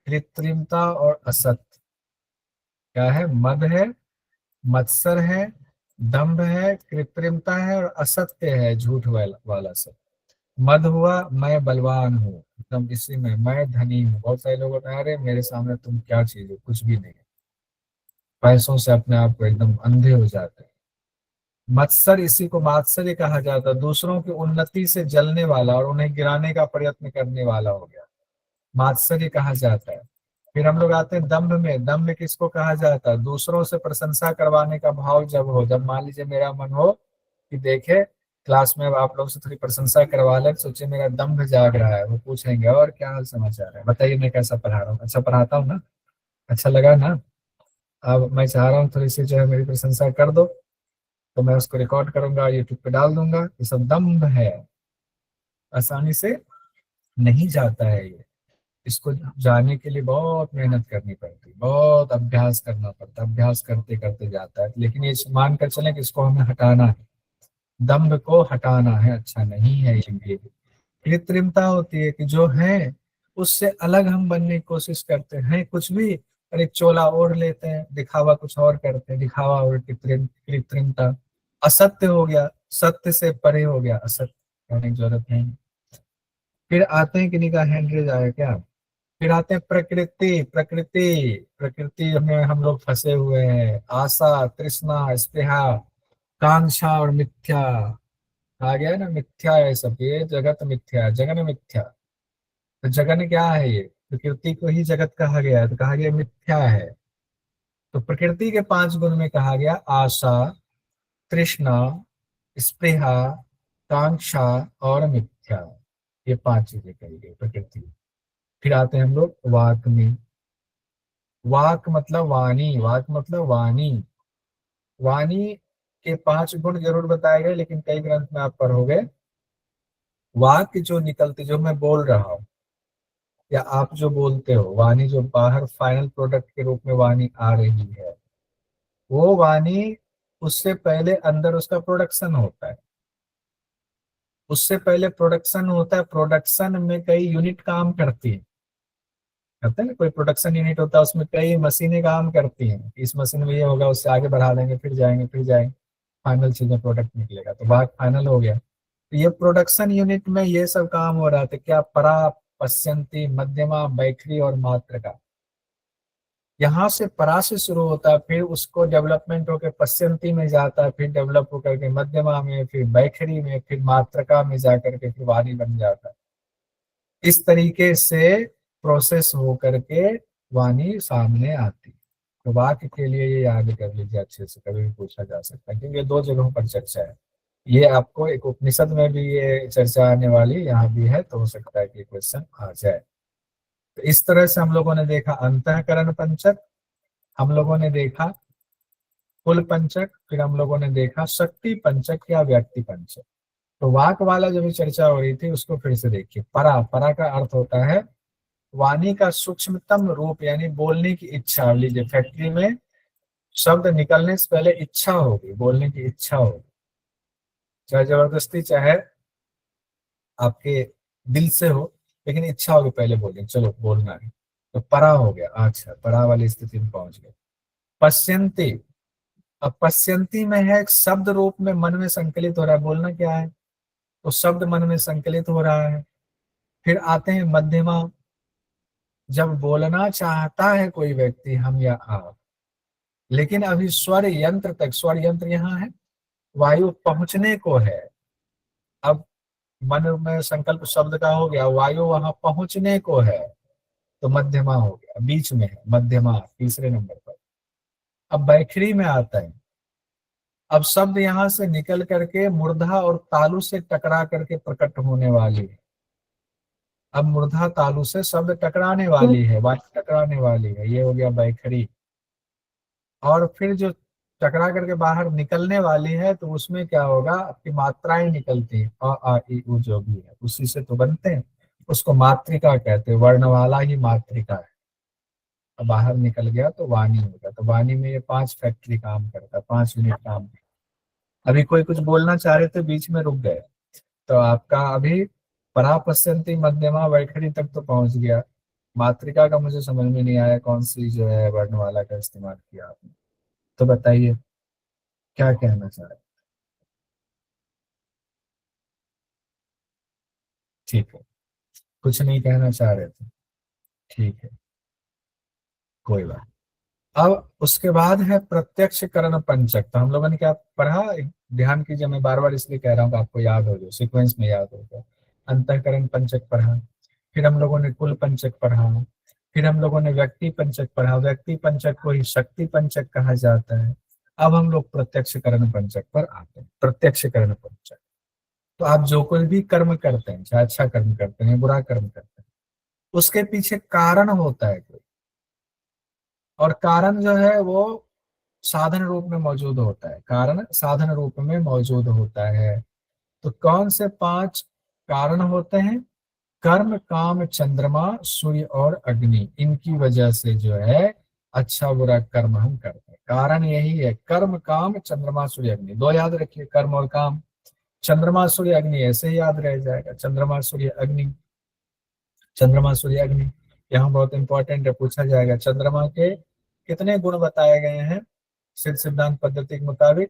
कृत्रिमता और असत। क्या है? मद है, मत्सर है, दंभ है, कृत्रिमता है और असत्य है, झूठ वाला सब। मद हुआ मैं बलवान हूँ, एकदम इसी में मैं धनी हूँ। बहुत सारे लोग होते हैं अरे मेरे सामने तुम क्या चीज हो, कुछ भी नहीं, पैसों से अपने आप को एकदम अंधे हो जाते हैं। मत्सर, इसी को मात्सर्य कहा जाता है, दूसरों की उन्नति से जलने वाला और उन्हें गिराने का प्रयत्न करने वाला हो गया, मात्सर्य कहा जाता है। फिर हम लोग आते हैं दम्भ में। दम्भ किसको कहा जाता है? दूसरों से प्रशंसा करवाने का भाव जब हो, जब मान लीजिए मेरा मन हो कि देखे क्लास में अब आप लोग से थोड़ी प्रशंसा करवा ले, सोचिए मेरा दम्भ जाग रहा है, वो पूछेंगे और क्या हाल समाचार है, बताइए मैं कैसा पढ़ा रहा हूँ, अच्छा पढ़ाता हूँ ना, अच्छा लगा ना। अब मैं चाह रहा हूँ थोड़ी सी जो है मेरी प्रशंसा कर दो, तो मैं उसको रिकॉर्ड करूंगा, यूट्यूब पे डाल दूंगा। ये सब दम्भ है, आसानी से नहीं जाता है ये। इसको जाने के लिए बहुत मेहनत करनी पड़ती है, बहुत अभ्यास करना पड़ता है, अभ्यास करते करते जाता है। लेकिन ये मान कर चलें कि इसको हमें हटाना है, दम्भ को हटाना है, अच्छा नहीं है ये। कृत्रिमता होती है कि जो है उससे अलग हम बनने की कोशिश करते हैं, कुछ भी, और एक चोला ओढ़ लेते हैं, दिखावा कुछ और करते हैं, दिखावा और कृत्रिमता। असत्य हो गया, सत्य से परे हो गया असत्य, कहने की जरूरत नहीं। फिर आते हैं, किन्हीं का हैंड रेज आया क्या? फिर आते हैं प्रकृति। प्रकृति, प्रकृति में हम लोग फंसे हुए हैं। आशा, तृष्णा, स्पृहा, कांक्षा और मिथ्या। आ गया ना, मिथ्या है सब, ये जगत मिथ्या, जगन मिथ्या। तो जगन क्या है? ये प्रकृति को ही जगत कहा गया है, तो कहा गया मिथ्या है। तो प्रकृति के 5 गुण में कहा गया आशा, तृष्णा, स्पृहा, कांक्षा और मिथ्या, ये 5 चीजें कही गई प्रकृति। फिर आते हैं हम लोग वाक में। वाक मतलब वाणी, वाक मतलब वाणी। वाणी के 5 गुण जरूर बताए गए, लेकिन कई ग्रंथ में आप पढ़ोगे वाक जो निकलती, जो मैं बोल रहा हूँ या आप जो बोलते हो, वाणी जो बाहर फाइनल प्रोडक्ट के रूप में वाणी आ रही है, वो वाणी, उससे पहले अंदर उसका प्रोडक्शन होता है। उससे पहले प्रोडक्शन होता है, प्रोडक्शन में कई यूनिट काम करती है, कहते हैं ना, कोई प्रोडक्शन यूनिट होता है, उसमें कई मशीनें काम करती हैं। इस मशीन में ये होगा, उससे आगे बढ़ा देंगे, फिर जाएंगे, फिर जाएंगे, फाइनल चीज में प्रोडक्ट निकलेगा, तो बात फाइनल हो गया। तो ये प्रोडक्शन यूनिट में ये सब काम हो रहा था, क्या? परा, पश्यंती, मध्यमा, बैखरी और मात्रका। यहाँ से परा से शुरू होता है, फिर उसको डेवलपमेंट होकर पश्यंती में जाता है, फिर डेवलप होकर के मध्यमा में, फिर बैखरी में, फिर मात्रका में जाकर के फिर वाणी बन जाता है। इस तरीके से प्रोसेस हो करके वाणी सामने आती है। तो वाक्य के लिए ये याद कर लीजिए अच्छे से, कभी भी पूछा जा सकता है, क्योंकि ये 2 जगहों पर चर्चा है। ये आपको एक उपनिषद में भी ये चर्चा आने वाली, यहाँ भी है, तो हो सकता है कि क्वेश्चन आ जाए। तो इस तरह से हम लोगों ने देखा अंतःकरण पंचक, हम लोगों ने देखा कुल पंचक, फिर हम लोगों ने देखा शक्ति पंचक या व्यक्ति पंचक। तो वाक वाला जो भी चर्चा हो रही थी उसको फिर से देखिए। परा, परा का अर्थ होता है वाणी का सूक्ष्मतम रूप, यानी बोलने की इच्छा। लीजिए फैक्ट्री में शब्द निकलने से पहले इच्छा होगी, बोलने की इच्छा होगी, चाहे जबरदस्ती चाहे आपके दिल से हो, लेकिन इच्छा होगी पहले बोलें, चलो बोलना है। तो परा हो गया, अच्छा परा वाली स्थिति में पहुंच गए। पश्यंती, अब पश्यंती में है शब्द रूप में मन में संकलित हो रहा है, बोलना क्या है, तो शब्द मन में संकलित हो रहा है। फिर आते हैं मध्यमा, जब बोलना चाहता है कोई व्यक्ति, हम या आप, लेकिन अभी स्वर यंत्र तक, स्वर यंत्र यहाँ है, वायु पहुंचने को है। अब मन में संकल्प शब्द का हो गया, वायु वहां पहुंचने को है, तो मध्यमा हो गया, बीच में है मध्यमा, तीसरे नंबर पर। अब बैखरी में आता है, अब शब्द यहाँ से निकल करके मूर्धा और तालु से टकरा करके प्रकट होने वाली है। अब मूर्धा तालु से शब्द टकराने वाली है, वायु टकराने वाली है, ये हो गया बैखरी। और फिर जो टकरा करके बाहर निकलने वाली है, तो उसमें क्या होगा, आपकी मात्राएं निकलती हैं, अ आ इ उ जो भी है उसी से तो बनते हैं, उसको मात्रिका कहते हैं, वर्णवाला ही मात्रिका है। अब बाहर निकल गया तो वाणी होगा। तो वाणी में ये 5 फैक्ट्री काम करता है, 5 यूनिट काम करता है। अभी कोई कुछ बोलना चाह रहे थे, बीच में रुक गए, तो आपका अभी परा, पश्यंती, मध्यमा, वैखरी तक तो पहुंच गया। मात्रिका का मुझे समझ में नहीं आया, कौन सी जो है वर्णवाला का इस्तेमाल किया आपने, तो बताइए क्या कहना चाह रहे हैं? ठीक है, कुछ नहीं कहना चाह रहे थे, ठीक है, कोई बात। अब उसके बाद है प्रत्यक्ष करण पंचक। तो हम लोगों ने क्या पढ़ा, ध्यान कीजिए, मैं बार बार इसलिए कह रहा हूँ कि आपको याद हो जाए, सीक्वेंस में याद हो जाए। अंतःकरण पंचक पढ़ा, फिर हम लोगों ने कुल पंचक पढ़ा, फिर हम लोगों ने व्यक्ति पंचक पढ़ा, व्यक्ति पंचक को ही शक्ति पंचक कहा जाता है। अब हम लोग प्रत्यक्ष करण पंचक पर आते हैं। प्रत्यक्ष करण पंचक, तो आप जो कोई भी कर्म करते हैं, चाहे अच्छा कर्म करते हैं बुरा कर्म करते हैं, उसके पीछे कारण होता है कोई, और कारण जो है वो साधन रूप में मौजूद होता है। कारण साधन रूप में मौजूद होता है। तो कौन से 5 कारण होते हैं? कर्म, काम, चंद्रमा, सूर्य और अग्नि, इनकी वजह से जो है अच्छा बुरा कर्म हम करते हैं। कारण यही है, कर्म, काम, चंद्रमा, सूर्य, अग्नि। 2 याद रखिए, कर्म और काम। चंद्रमा सूर्य अग्नि ऐसे ही याद रह जाएगा, चंद्रमा सूर्य अग्नि, चंद्रमा सूर्य अग्नि। यहाँ बहुत इंपॉर्टेंट है, पूछा जाएगा चंद्रमा के कितने गुण बताए गए हैं सिद्ध सिद्धांत पद्धति के मुताबिक?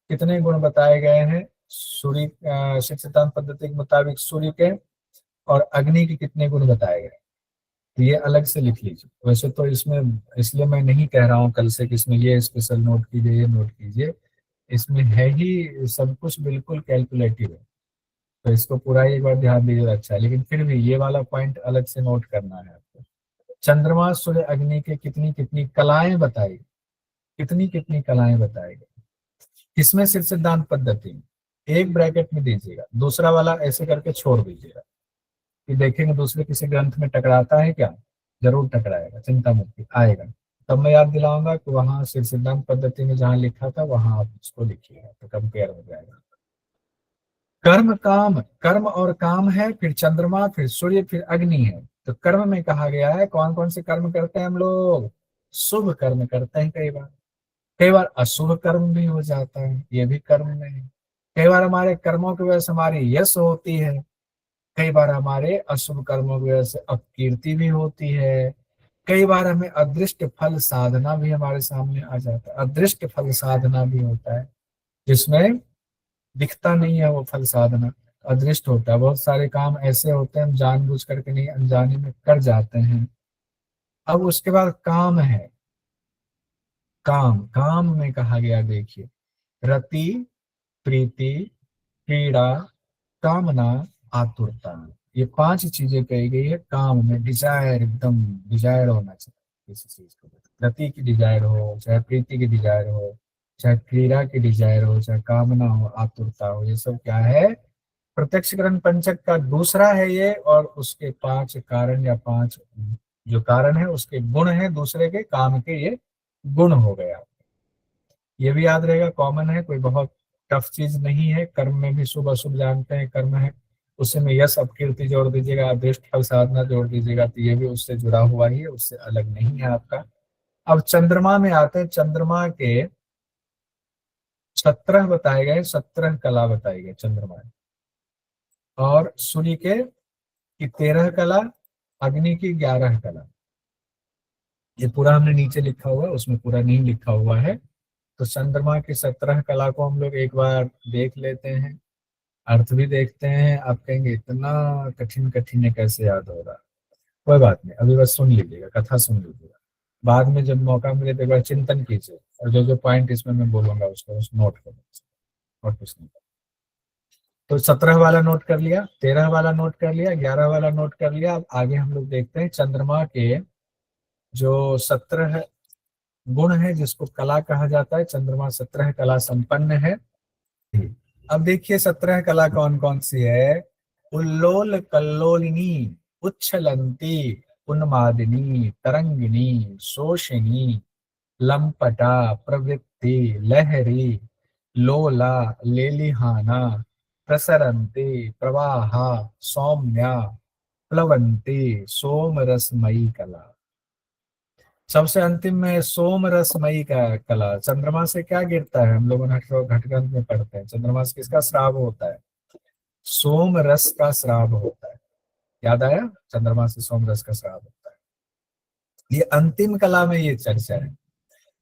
कितने गुण बताए गए हैं सूर्य सिद्ध सिद्धांत पद्धति के मुताबिक सूर्य के? और अग्नि के कितने गुण बताए गए? तो ये अलग से लिख लीजिए। वैसे तो इसमें, इसलिए मैं नहीं कह रहा हूँ कल से कि इसमें ये स्पेशल नोट कीजिए, ये नोट कीजिए, इसमें है ही सब कुछ बिल्कुल कैलकुलेटिव है। तो इसको पूरा ही एक बार ध्यान दीजिए, अच्छा है। लेकिन फिर भी ये वाला पॉइंट अलग से नोट करना है आपको। चंद्रमा सूर्य अग्नि के कितनी कितनी कलाएं बताई, कितनी कितनी कलाएं बताई गई किसमें? सिद्ध सिद्धांत पद्धति में। एक ब्रैकेट में दीजिएगा, दूसरा वाला ऐसे करके छोड़ दीजिएगा कि देखेंगे दूसरे किसी ग्रंथ में टकराता है क्या? जरूर टकराएगा, चिंता मत आएगा। तब मैं याद दिलाऊंगा कि वहां सिद्ध सिद्धांत पद्धति में जहां लिखा था वहां आप उसको लिखिएगा, तो कंपेयर हो जाएगा। कर्म, काम, कर्म और काम है, फिर चंद्रमा, फिर सूर्य, फिर अग्नि है। तो कर्म में कहा गया है कौन कौन से कर्म करते हैं हम लोग? शुभ कर्म करते हैं, कई बार अशुभ कर्म भी हो जाता है, ये भी कर्म में है। कई बार हमारे कर्मों की वजह से हमारी यश होती है, कई बार हमारे अशुभ कर्मों की वजह से अपकीर्ति भी होती है। कई बार हमें अदृष्ट फल साधना भी हमारे सामने आ जाता है, अदृष्ट फल साधना भी होता है, जिसमें दिखता नहीं है वो फल साधना, अदृष्ट होता है। बहुत सारे काम ऐसे होते हैं हम जानबूझ करके नहीं, अनजाने में कर जाते हैं। अब उसके बाद काम है। काम, काम में कहा गया देखिए, रति, प्रीति, पीड़ा, कामना, आतुरता, ये 5 चीजें कही गई है काम में। डिजायर, एकदम डिजायर होना चाहिए किसी चीज को। रति की डिजायर हो, चाहे प्रीति की डिजायर हो, चाहे क्रीड़ा की डिजायर हो, चाहे कामना हो, आतुरता हो, ये सब क्या है? प्रत्यक्षकरण पंचक का दूसरा है ये। और उसके 5 कारण या 5 जो कारण है उसके गुण है, दूसरे के काम के ये गुण हो गया। ये भी याद रहेगा, कॉमन है, कोई बहुत टफ चीज नहीं है। कर्म में भी शुभ अशुभ जानते हैं, कर्म है उसी में यश अपकीर्ति जोड़ दीजिएगा, अदृष्ट फल साधना जोड़ दीजिएगा, तो ये भी उससे जुड़ा हुआ ही है, उससे अलग नहीं है आपका। अब चंद्रमा में आते हैं। चंद्रमा के 17 बताए गए, 17 कला बताई गई चंद्रमा में। और सूर्य के की 13 कला, अग्नि की 11 कला। ये पूरा हमने नीचे लिखा हुआ है, उसमें पूरा नहीं लिखा हुआ है। तो चंद्रमा की 17 कला को हम लोग एक बार देख लेते हैं, अर्थ भी देखते हैं। आप कहेंगे इतना कठिन कठिन है, कैसे याद हो रहा? कोई बात नहीं, अभी बस सुन लीजिएगा, कथा सुन लीजिएगा, बाद में जब मौका मिले तो एक बार चिंतन कीजिए, और जो जो पॉइंट इसमें मैं बोलूंगा उसको नोट कर लीजिए, और कुछ नहीं। तो 17 वाला नोट कर लिया, 13 वाला नोट कर लिया, 11 वाला नोट कर लिया। अब आगे हम लोग देखते हैं चंद्रमा के जो 17 गुण है, जिसको कला कहा जाता है। चंद्रमा 17 कला संपन्न है। अब देखिए 17 कला कौन कौन सी है? उल्लोल कल्लोलिनी, उच्छलंती, उन्मादिनी, तरंगिनी, शोषिनी, लंपटा, प्रवृत्ति, लहरी, लोला, लेलिहाना, प्रसरंती, प्रवाहा, सौम्या, प्लवंती, सोमरसमयी कला। सबसे अंतिम में सोम रसमयी का कला। चंद्रमा से क्या गिरता है? हम लोगों ने घटग्रंथ में पढ़ते हैं, चंद्रमा से किसका श्राप होता है? सोम रस का श्राप होता है। याद आया? चंद्रमा से सोम रस का श्राप होता है। ये अंतिम कला में ये चर्चा है।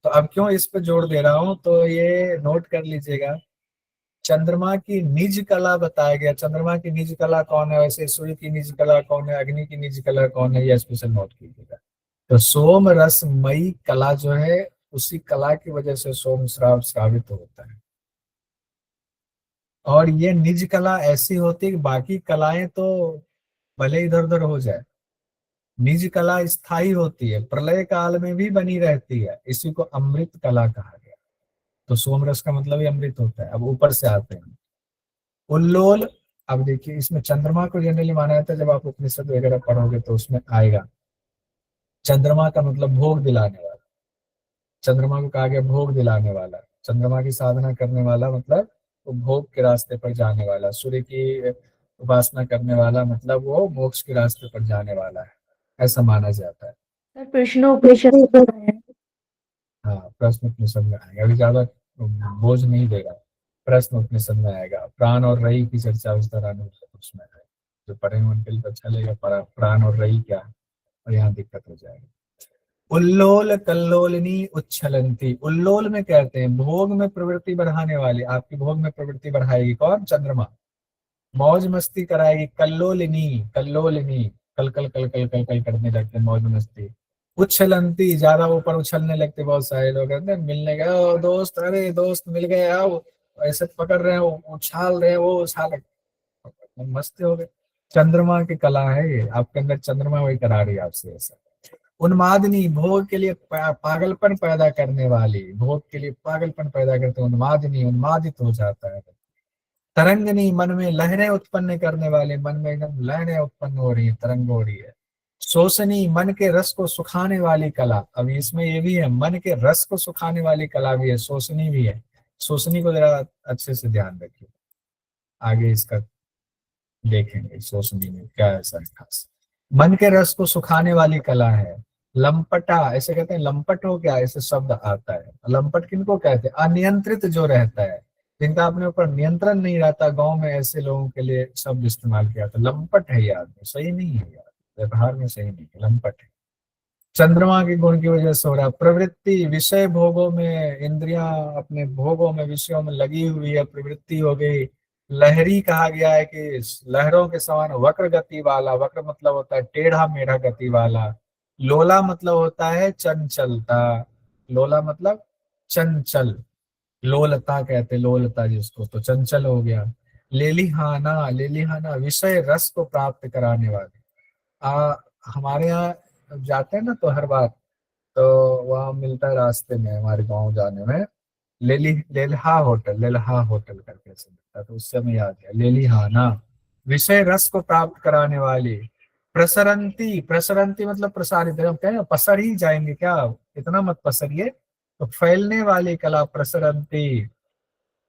तो अब क्यों इस पे जोड़ दे रहा हूं, तो ये नोट कर लीजिएगा। चंद्रमा की निज कला बताया गया। चंद्रमा की निज कला कौन है? वैसे सूर्य की निज कला कौन है, अग्नि की निज कला कौन है, यह स्पेशल नोट कीजिएगा। तो सोम रसमयी कला जो है, उसी कला की वजह से सोम श्राप श्रावित होता है। और ये निज कला ऐसी होती है कि बाकी कलाएं तो भले इधर उधर हो जाए, निज कला स्थायी होती है, प्रलय काल में भी बनी रहती है, इसी को अमृत कला कहा गया। तो सोमरस का मतलब ही अमृत होता है। अब ऊपर से आते हैं उल्लोल। अब देखिए इसमें चंद्रमा को जनरली माना जाता है, जब आप उपनिषद वगैरह पढ़ोगे तो उसमें आएगा। चंद्रमा का मतलब भोग दिलाने वाला, चंद्रमा को कहा गया भोग दिलाने वाला, चंद्रमा की साधना करने वाला मतलब वो भोग के रास्ते पर जाने वाला, सूर्य की उपासना करने वाला मतलब वो मोक्ष के रास्ते पर जाने वाला है, ऐसा माना जाता है। सर प्रश्न उपनिषद। हाँ, प्रश्न उपनिषद में आएगा, अभी ज्यादा बोझ नहीं देगा, प्रश्न उपनिषद में आएगा। प्राण और रई की चर्चा उस दौरान उसमें है, जो पढ़ेंगे उनके लिए तो अच्छा लगेगा, प्राण और रई क्या है, और यहाँ दिक्कत हो जाएगी। उल्लोल कल्लोलिनी उच्छलंती, उल्लोल में कहते हैं भोग में प्रवृत्ति बढ़ाने वाली, आपकी भोग में प्रवृत्ति बढ़ाएगी कौन? चंद्रमा। मौज मस्ती कराएगी कल्लोलिनी, कल्लोलिनी कल कल कल कल कल कल करने लगते, मौज मस्ती। उछलंती, ज्यादा ऊपर उछलने लगते, बहुत सारे लोग कहते हैं मिलने गए, "ओ दोस्त, अरे दोस्त मिल गए, आओ", ऐसे पकड़ रहे हैं, वो उछाल रहे हैं, वो उछाल, मस्ती हो गए। चंद्रमा की कला है ये, आपके अंदर चंद्रमा वही करा रही है आपसे ऐसा। उन्मादनी, भोग के लिए पागलपन पैदा करने वाली, भोग के लिए पागलपन पैदा करते, उन्मादनी, उन्मादित हो जाता है। तरंगनी, मन में लहरें उत्पन्न करने वाले, मन में एकदम लहरें उत्पन्न हो रही है, तरंग हो रही है। शोषणी, मन के रस को सुखाने वाली कला, अब इसमें ये भी है, मन के रस को सुखाने वाली कला भी है, शोषणी भी है। शोषणी को जरा अच्छे से ध्यान रखिए, आगे इसका देखेंगे शोषणी में क्या ऐसा है खास। मन के रस को सुखाने वाली कला है। लंपटा, ऐसे कहते हैं लंपट हो क्या, ऐसे शब्द आता है। लंपट किनको कहते हैं? अनियंत्रित जो रहता है, जिनका अपने ऊपर नियंत्रण नहीं रहता, गांव में ऐसे लोगों के लिए शब्द इस्तेमाल किया था। लंपट है ये आदमी, सही नहीं है यार, व्यवहार में सही नहीं है, लंपट है। चंद्रमा के गुण की वजह से हो रहा है। प्रवृत्ति, विषय भोगों में, इंद्रियां अपने भोगों में, विषयों में लगी हुई है, प्रवृत्ति हो गई। लहरी कहा गया है कि लहरों के समान वक्र गति वाला, वक्र मतलब होता है टेढ़ा मेढ़ा गति वाला। लोला मतलब होता है चंचलता, लोला मतलब चंचल, लोलता कहते, लोलता जिसको, तो चंचल हो गया। लेलिहाना, लेलिहाना विषय रस को प्राप्त कराने वाले। हमारे यहाँ जाते हैं ना तो हर बार, तो वहाँ मिलता है रास्ते में हमारे गांव जाने में, लेल्हा होटल, लेल्हा होटल करके से मिलता है, तो उससे हमें याद है लेलिहाना, विषय रस को प्राप्त कराने वाली। प्रसरंती, प्रसरंती मतलब प्रसारित, हम कहें पसर ही जाएंगे क्या, इतना मत पसरिए, तो फैलने वाली कला प्रसरंती।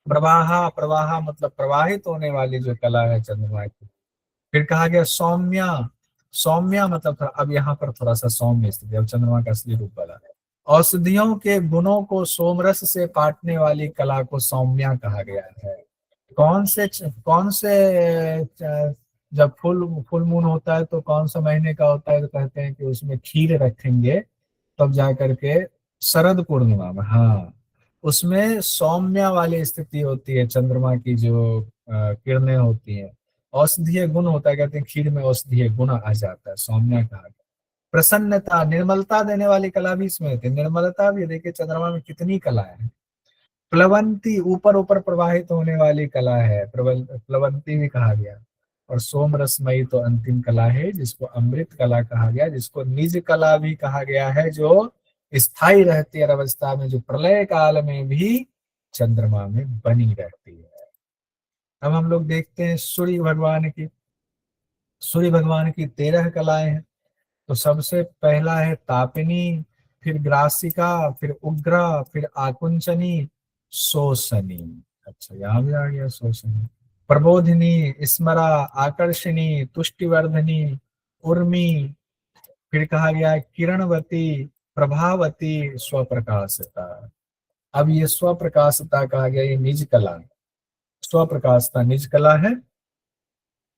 प्रवाहा, प्रवाहा मतलब प्रवाहित होने वाली जो कला है चंद्रमा की। फिर कहा गया सौम्या, सौम्या मतलब थोड़ा, अब यहाँ पर थोड़ा सा सौम्य स्थिति, अब चंद्रमा का असली रूप वाला है। औषधियों के गुणों को सोमरस से काटने वाली कला को सौम्या कहा गया है। कौन से जब फुल फुल मून होता है तो कौन सा महीने का होता है, तो कहते हैं कि उसमें खीर रखेंगे तब जा करके, शरद पूर्णिमा में, हाँ, उसमें सौम्या वाली स्थिति होती है, चंद्रमा की जो किरणें होती हैं, औषधीय गुण होता है, कहते हैं खीर में औषधीय गुण आ जाता है, सौम्या कहा गया। प्रसन्नता, निर्मलता देने वाली कला भी इसमें होती है, निर्मलता भी, देखिए चंद्रमा में कितनी कला है। प्लवंती, ऊपर ऊपर प्रवाहित होने वाली कला है, प्लवंती भी कहा गया। और सोम रसमयी तो अंतिम कला है, जिसको अमृत कला कहा गया, जिसको निज कला भी कहा गया है, जो स्थायी रहती है अवस्था में, जो प्रलय काल में भी चंद्रमा में बनी रहती है। अब हम लोग देखते हैं सूर्य भगवान की, सूर्य भगवान की 13 कलाएं हैं। तो सबसे पहला है तापिनी, फिर ग्रासिका, फिर उग्रा, फिर आकुंचनी, शोषणी। अच्छा, यहाँ भी आ गया शोषणी। प्रबोधिनी, स्मरा, आकर्षणी, तुष्टिवर्धनी, उर्मी, फिर कहा गया है किरणवती, प्रभावती, स्वप्रकाशता। अब ये स्वप्रकाशता कहा गया, ये निज कला है। स्वप्रकाशता निज कला है,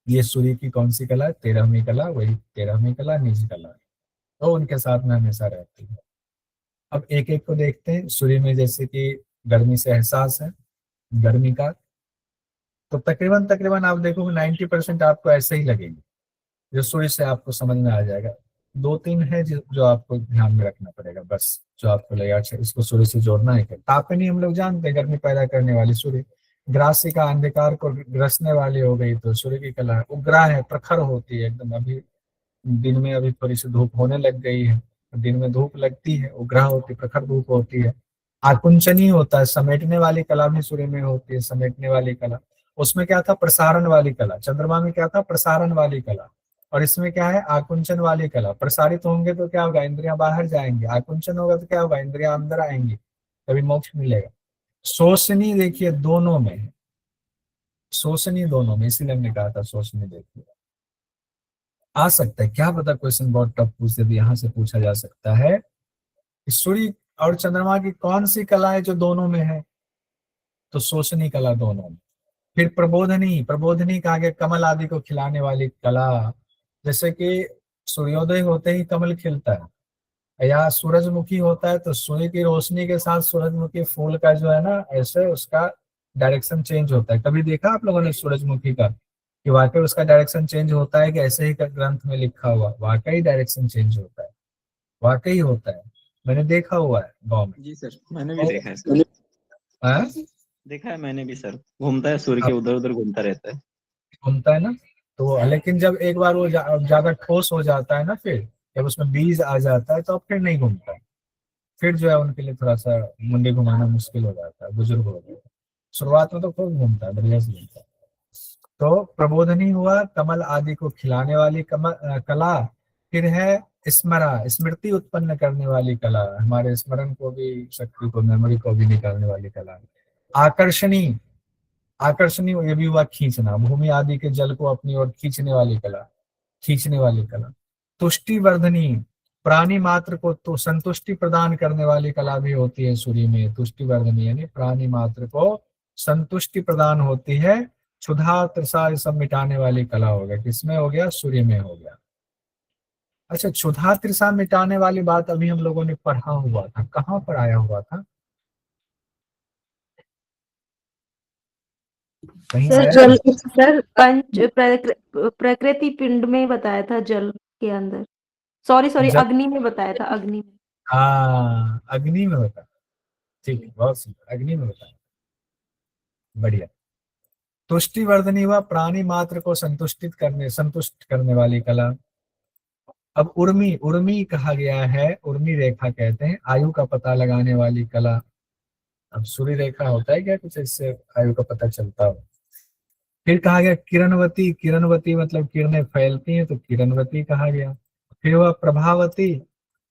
ये सूर्य की कौन सी कला है? 13वीं कला, वही 13वीं कला निज कला है, तो उनके साथ में हमेशा रहती है। अब एक एक को देखते हैं। सूर्य में जैसे कि गर्मी से एहसास है, गर्मी का, तो तकरीबन तकरीबन आप देखोगे 90% आपको ऐसे ही लगेगी, जो सूर्य से आपको समझ में आ जाएगा। 2-3 है जो आपको ध्यान में रखना पड़ेगा, बस, जो आपको लगेगा अच्छा इसको सूर्य से जोड़ना है। क्या तापनी हम लोग जानते हैं, गर्मी पैदा करने वाली सूर्य। ग्रासिका, अंधकार को ग्रसने वाली हो गई, तो सूर्य की कला है। उग्रा है, प्रखर होती है एकदम, अभी दिन में अभी थोड़ी सी धूप होने लग गई है, दिन में धूप लगती है, उग्र होती, प्रखर धूप होती है। आकुंचनी होता है, समेटने वाली कला भी सूर्य में होती है, समेटने वाली कला। उसमें क्या था, प्रसारण वाली कला। चंद्रमा में क्या था, प्रसारण वाली कला। और इसमें क्या है, आकुंचन वाली कला। प्रसारित होंगे तो क्या होगा, इंद्रियां बाहर जाएंगी। आकुंचन होगा तो क्या होगा, इंद्रियां अंदर आएंगी, तभी मोक्ष मिलेगा। शोषणी देखिए दोनों में है, शोषणी दोनों में, इसीलिए हमने कहा था शोषणी देखिए। आ सकता है, क्या पता क्वेश्चन बहुत टफ पूछ दे, यहाँ से पूछा जा सकता है कि सूर्य और चंद्रमा की कौन सी कला है जो दोनों में है, तो शोषणी कला दोनों में। फिर प्रबोधनी, प्रबोधनी कहा गया कमल आदि को खिलाने वाली कला। जैसे कि सूर्योदय होते ही कमल खिलता है, या सूरजमुखी होता है तो सूर्य की रोशनी के साथ सूरजमुखी फूल का जो है ना, ऐसे उसका डायरेक्शन चेंज होता है। कभी देखा आप लोगों ने सूरजमुखी का, कि वाकई उसका डायरेक्शन चेंज होता है, कि ऐसे ही ग्रंथ में लिखा हुआ, वाकई डायरेक्शन चेंज होता है, वाकई होता है, मैंने देखा हुआ है गाँव में। जी सर, मैंने भी तो देखा है सर। हाँ? देखा है मैंने भी सर, घूमता है सूर्य के उधर उधर घूमता रहता है। घूमता है ना, तो लेकिन जब एक बार वो ज्यादा ठोस हो जाता है ना, फिर जब उसमें बीज आ जाता है तो अब फिर नहीं घूमता है। फिर जो है उनके लिए थोड़ा सा मुंडी घुमाना मुश्किल हो जाता है, बुजुर्ग हो जाता है। शुरुआत में तो खूब घूमता है, बढ़िया से घूमता है। तो प्रबोधनी हुआ कमल आदि को खिलाने वाली कला। फिर है स्मरा, स्मृति उत्पन्न करने वाली कला, हमारे स्मरण को भी, शक्ति को, मेमोरी को भी निकालने वाली कला। आकर्षणी, आकर्षणी ये भी हुआ खींचना, भूमि आदि के जल को अपनी ओर खींचने वाली कला, खींचने वाली कला। तुष्टिवर्धनी, प्राणी मात्र को तो संतुष्टि प्रदान करने वाली कला भी होती है सूर्य में। तुष्टिवर्धनी यानी प्राणी मात्र को संतुष्टि प्रदान होती है। क्षुधा तृषा ये सब मिटाने वाली कला हो गया, किसमें हो गया, सूर्य में हो गया। अच्छा, क्षुधा तृषा मिटाने वाली बात अभी हम लोगों ने पढ़ा हुआ था, कहाँ पर आया हुआ था, कहीं सर आया जल, था? सर प्रकृति पिंड में बताया था, जल के अंदर। सॉरी सॉरी, जल, अग्नि में बताया था, अग्नि में। हाँ अग्नि में होता, ठीक है, बहुत सुंदर, अग्नि में होता है, बढ़िया। तुष्टिवर्धनी हुआ प्राणी मात्र को संतुष्ट करने वाली कला। अब उर्मी, उर्मी कहा गया है, उर्मी रेखा कहते हैं आयु का पता लगाने वाली कला। अब सूर्य रेखा होता है क्या कुछ इससे आयु का पता चलता हो। फिर कहा गया किरणवती, किरणवती मतलब किरणें फैलती हैं तो किरणवती कहा गया। फिर वह प्रभावती,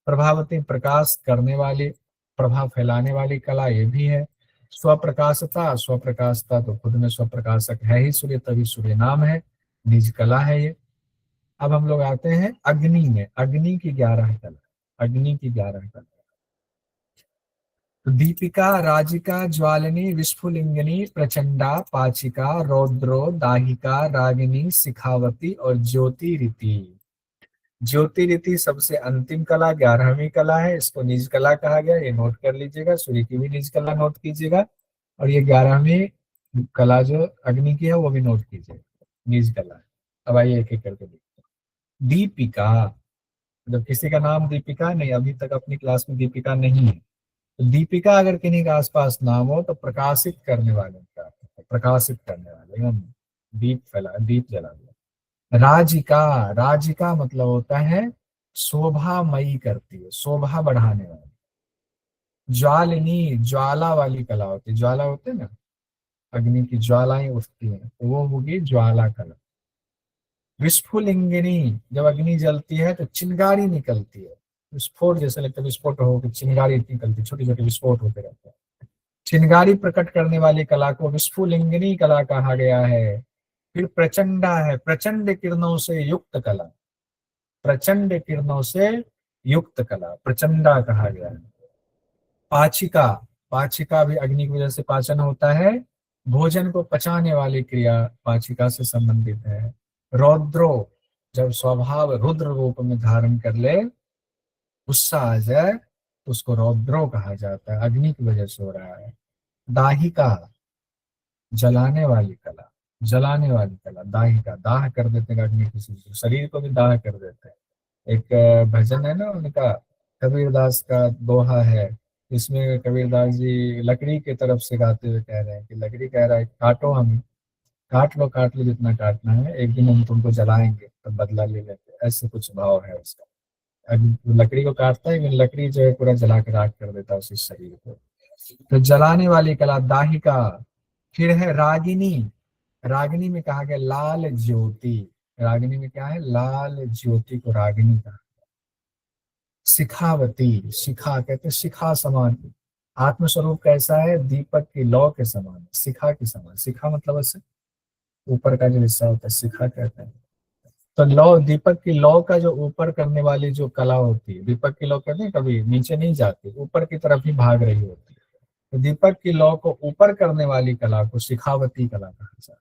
प्रभावती प्रकाश करने वाली, प्रभाव फैलाने वाली कला, ये भी है। स्वप्रकाशता, स्वप्रकाशता तो खुद में स्वप्रकाशक है ही सूर्य, तभी सूर्य नाम है, निज कला है ये। अब हम लोग आते हैं अग्नि में, अग्नि की 11 कला, अग्नि की 11 कला। तो दीपिका, राजिका, ज्वालिनी, विस्फुलिंगिनी, प्रचंडा, पाचिका, रौद्रो, दाहिका, रागिनी, शिखावती और ज्योतिरिति। ज्योतिरिति सबसे अंतिम कला, 11वीं कला है, इसको निज कला कहा गया, ये नोट कर लीजिएगा, सूर्य की भी निज कला नोट कीजिएगा, और ये 11वीं कला जो अग्नि की है वो भी नोट कीजिएगा, निज कला है। अब आइए एक एक करके देखते हैं। दीपिका, जब किसी का नाम दीपिका नहीं, अभी तक अपनी क्लास में दीपिका नहीं है, तो दीपिका अगर किन्हीं के आसपास नाम हो तो प्रकाशित करने वाले का, प्रकाशित करने वाले, हम दीप फैला, दीप जला दिया। राजिका, राजिका मतलब होता है शोभामयी करती है, शोभा बढ़ाने वाली। ज्वालिनी, ज्वाला वाली कला होती है, ज्वाला होते हैं ना, अग्नि की ज्वालाएं उठती हैं, तो वो होगी ज्वाला कला। विस्फुलिंगिनी, जब अग्नि जलती है तो चिंगारी निकलती है, विस्फोट जैसे लगता है, विस्फोट हो कि चिंगारी निकलती, छोटे छोटे विस्फोट होते रहते हैं। चिंगारी प्रकट करने वाली कला को विस्फुलिंगिनी कला कहा गया है। फिर प्रचंडा है, प्रचंड किरणों से युक्त कला, प्रचंड किरणों से युक्त कला, प्रचंडा कहा गया है। पाचिका, पाचिका भी अग्नि की वजह से पाचन होता है, भोजन को पचाने वाली क्रिया पाचिका से संबंधित है। रौद्रो, जब स्वभाव रुद्र रूप में धारण कर ले, गुस्सा आ जाए, तो उसको रौद्रो कहा जाता है, अग्नि की वजह से हो रहा है। दाहिका, जलाने वाली कला, जलाने वाली कला, दाहिका, दाह कर देते हैं अग्नि, किसी को शरीर को भी दाह कर देते हैं। एक भजन है ना उनका, कबीरदास का दोहा है, इसमें कबीरदास जी लकड़ी की तरफ से गाते हुए कह रहे हैं कि लकड़ी कह रहा है काटो हमें, काट लो जितना काटना है, एक दिन हम तुमको जलाएंगे, तब बदला ले लेते हैं। ऐसे कुछ भाव है उसका। अब लकड़ी को काटता है लेकिन लकड़ी जो है पूरा जला के राख कर देता है उसी शरीर को। तो जलाने वाली कला दाहिका। फिर है रागिनी। रागिनी में कहा गया लाल ज्योति। रागिनी में क्या है? लाल ज्योति को रागिनी कहा। शिखावती, शिखा कहते हैं शिखा समान। आत्मस्वरूप कैसा है? दीपक की लौ के समान, शिखा के समान। शिखा मतलब ऐसे ऊपर का जो हिस्सा होता है शिखा कहते हैं। तो लौ, दीपक की लौ का जो ऊपर करने वाली जो कला होती है, दीपक की लौ कहते हैं कभी नीचे नहीं जाती, ऊपर की तरफ ही भाग रही होती है। तो दीपक की लौ को ऊपर करने वाली कला को शिखावती कला कहा जाता है।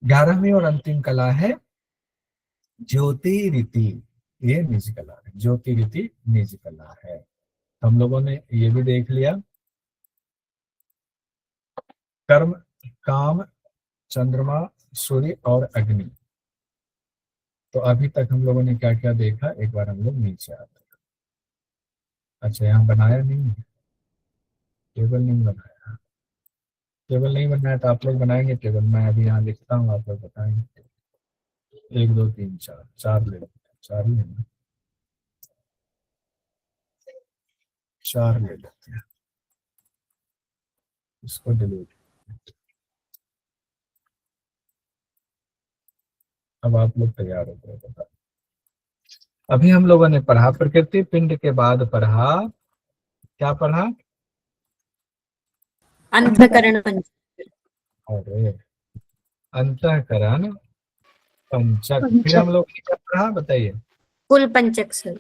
11वीं और अंतिम कला है ज्योति रीति। ये निज कला है, ज्योति रीति निज कला है। हम लोगों ने ये भी देख लिया। कर्म, काम, चंद्रमा, सूर्य और अग्नि। तो अभी तक हम लोगों ने क्या क्या देखा, एक बार हम लोग नीचे आते हैं। अच्छा, यहाँ बनाया नहीं है, टेबल नहीं बनाया। टेबल नहीं बनाया तो आप लोग बनाएंगे टेबल। मैं अभी यहाँ लिखता हूँ, आप लोग बताएंगे। 1 2 3 4, 4 ले लेते हैं। 4 ही है ना? 4 ले लेते हैं, इसको डिलीट। अब आप लोग तैयार हो गए, बता। अभी हम लोगों ने पढ़ा प्रकृति पिंड के बाद पढ़ा, क्या पढ़ा? अंतःकरण पंचक। अरे, अंतःकरण पंचक। फिर हम लोग ने क्या पढ़ा बताइए? कुल पंचक सर।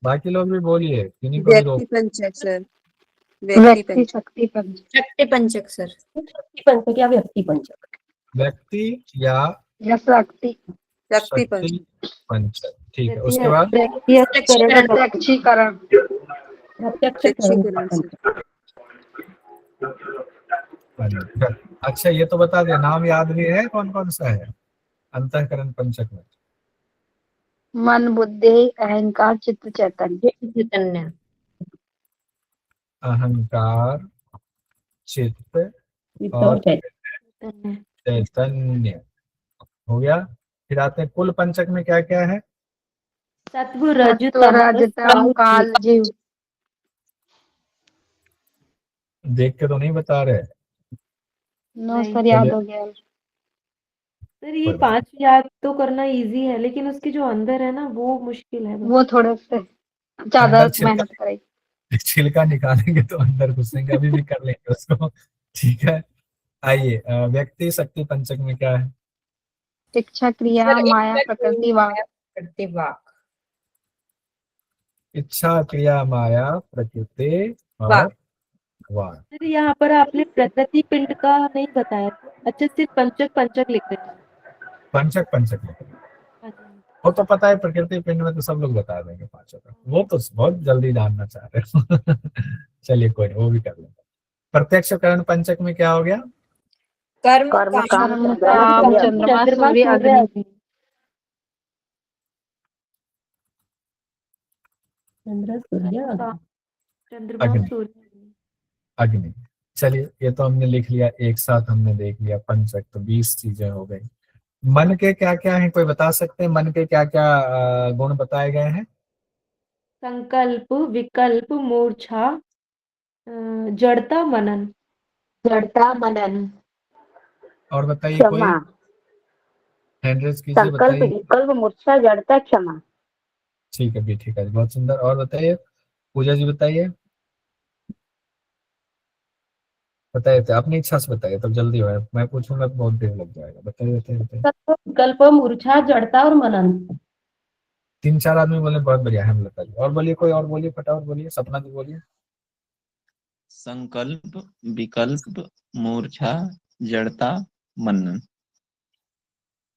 बाकी लोग भी बोलिए, किन्हीं को भी व्यक्ति रोक। पंचक सर। व्यक्ति शक्ति पंचक। शक्ति पंचक सर। शक्ति पंचक या व्यक्ति पंचक। व्यक्ति या या शक्ति शक्ति शक्ति पंचक। पंचक। ठीक है, उसके बाद प्रत्यक्षीकरण। प्रत्यक्षीकरण सर। पंचक। अच्छा, ये तो बता दे, नाम याद भी है कौन कौन सा है अंतःकरण पंचक में? मन, बुद्धि, अहंकार, चित्त, चैतन्य। चैतन्य। अहंकार, चित्त और चैतन्य हो गया। फिर आते हैं कुल पंचक में क्या क्या है? सत्व रजु रजतम, काल, जीव। देख के तो नहीं बता रहे? नो नहीं। सर, याद हो गया। सर ये 5 याद तो करना इजी है, लेकिन उसके जो अंदर है ना वो मुश्किल है। वो थोड़े से ज्यादा अंदर छिलका, मेहनत करेगी। छिलका निकालेंगे तो अंदर घुसेंगे, अभी भी कर लेंगे उसको। ठीक है, आइए। व्यक्ति शक्ति पंचक में क्या है? इच्छा, क्रिया, माया, प्रकृति, वाक। प्रतिवाक। इच्छा, क्रिया, माया, प्रकृति और वाक। वाक। सर यहाँ पर आपने प्रकृति पिंड का नहीं बताया। अच्छा, सिर्फ पंचक पंचक लिख देना। पंचक पंचक में अच्छा। वो तो पता है, प्रकृति पिंड में तो सब लोग बता देंगे पांचों का। वो तो बहुत जल्दी जानना चाह रहे हो। चलिए कोई नहीं, वो भी कर लेंगे। प्रत्यक्ष करण पंचक में क्या हो गया? कर्म, कर्म, काम, काम, चंद्रमा, सूर्य, अग्नि। चंद्रमा, अग्नि। सूर्य। अग्नि। चलिए, ये तो हमने लिख लिया, एक साथ हमने देख लिया पंचक, तो 20 चीजें हो गई। मन के क्या क्या हैं, कोई बता सकते हैं? मन के क्या क्या गुण बताए गए हैं? संकल्प, विकल्प, मूर्छा, जड़ता, मनन। जड़ता, मनन, और बताइए कोई, क्षमा। हैंड रेज कीजिए, संकल्प, बताइए। विकल्प, मूर्छा, जड़ता, क्षमा। ठीक है भी, ठीक है, बहुत सुंदर। और बताइए, पूजा जी बताइए। बताइए तो अपनी इच्छा से बताइए, तब जल्दी हो। मैं पूछूंगा तो बहुत देर लग जाएगा। बताइए बताइए बताइए। विकल्प, मूर्छा, जड़ता और मनन। 3 4 आदमी बोले, बहुत बढ़िया है, हम बताइए। और बोलिए कोई, और बोलिए, फटाफट बोलिए। सपना जी बोलिए। संकल्प, विकल्प, मूर्छा, जड़ता, मनन।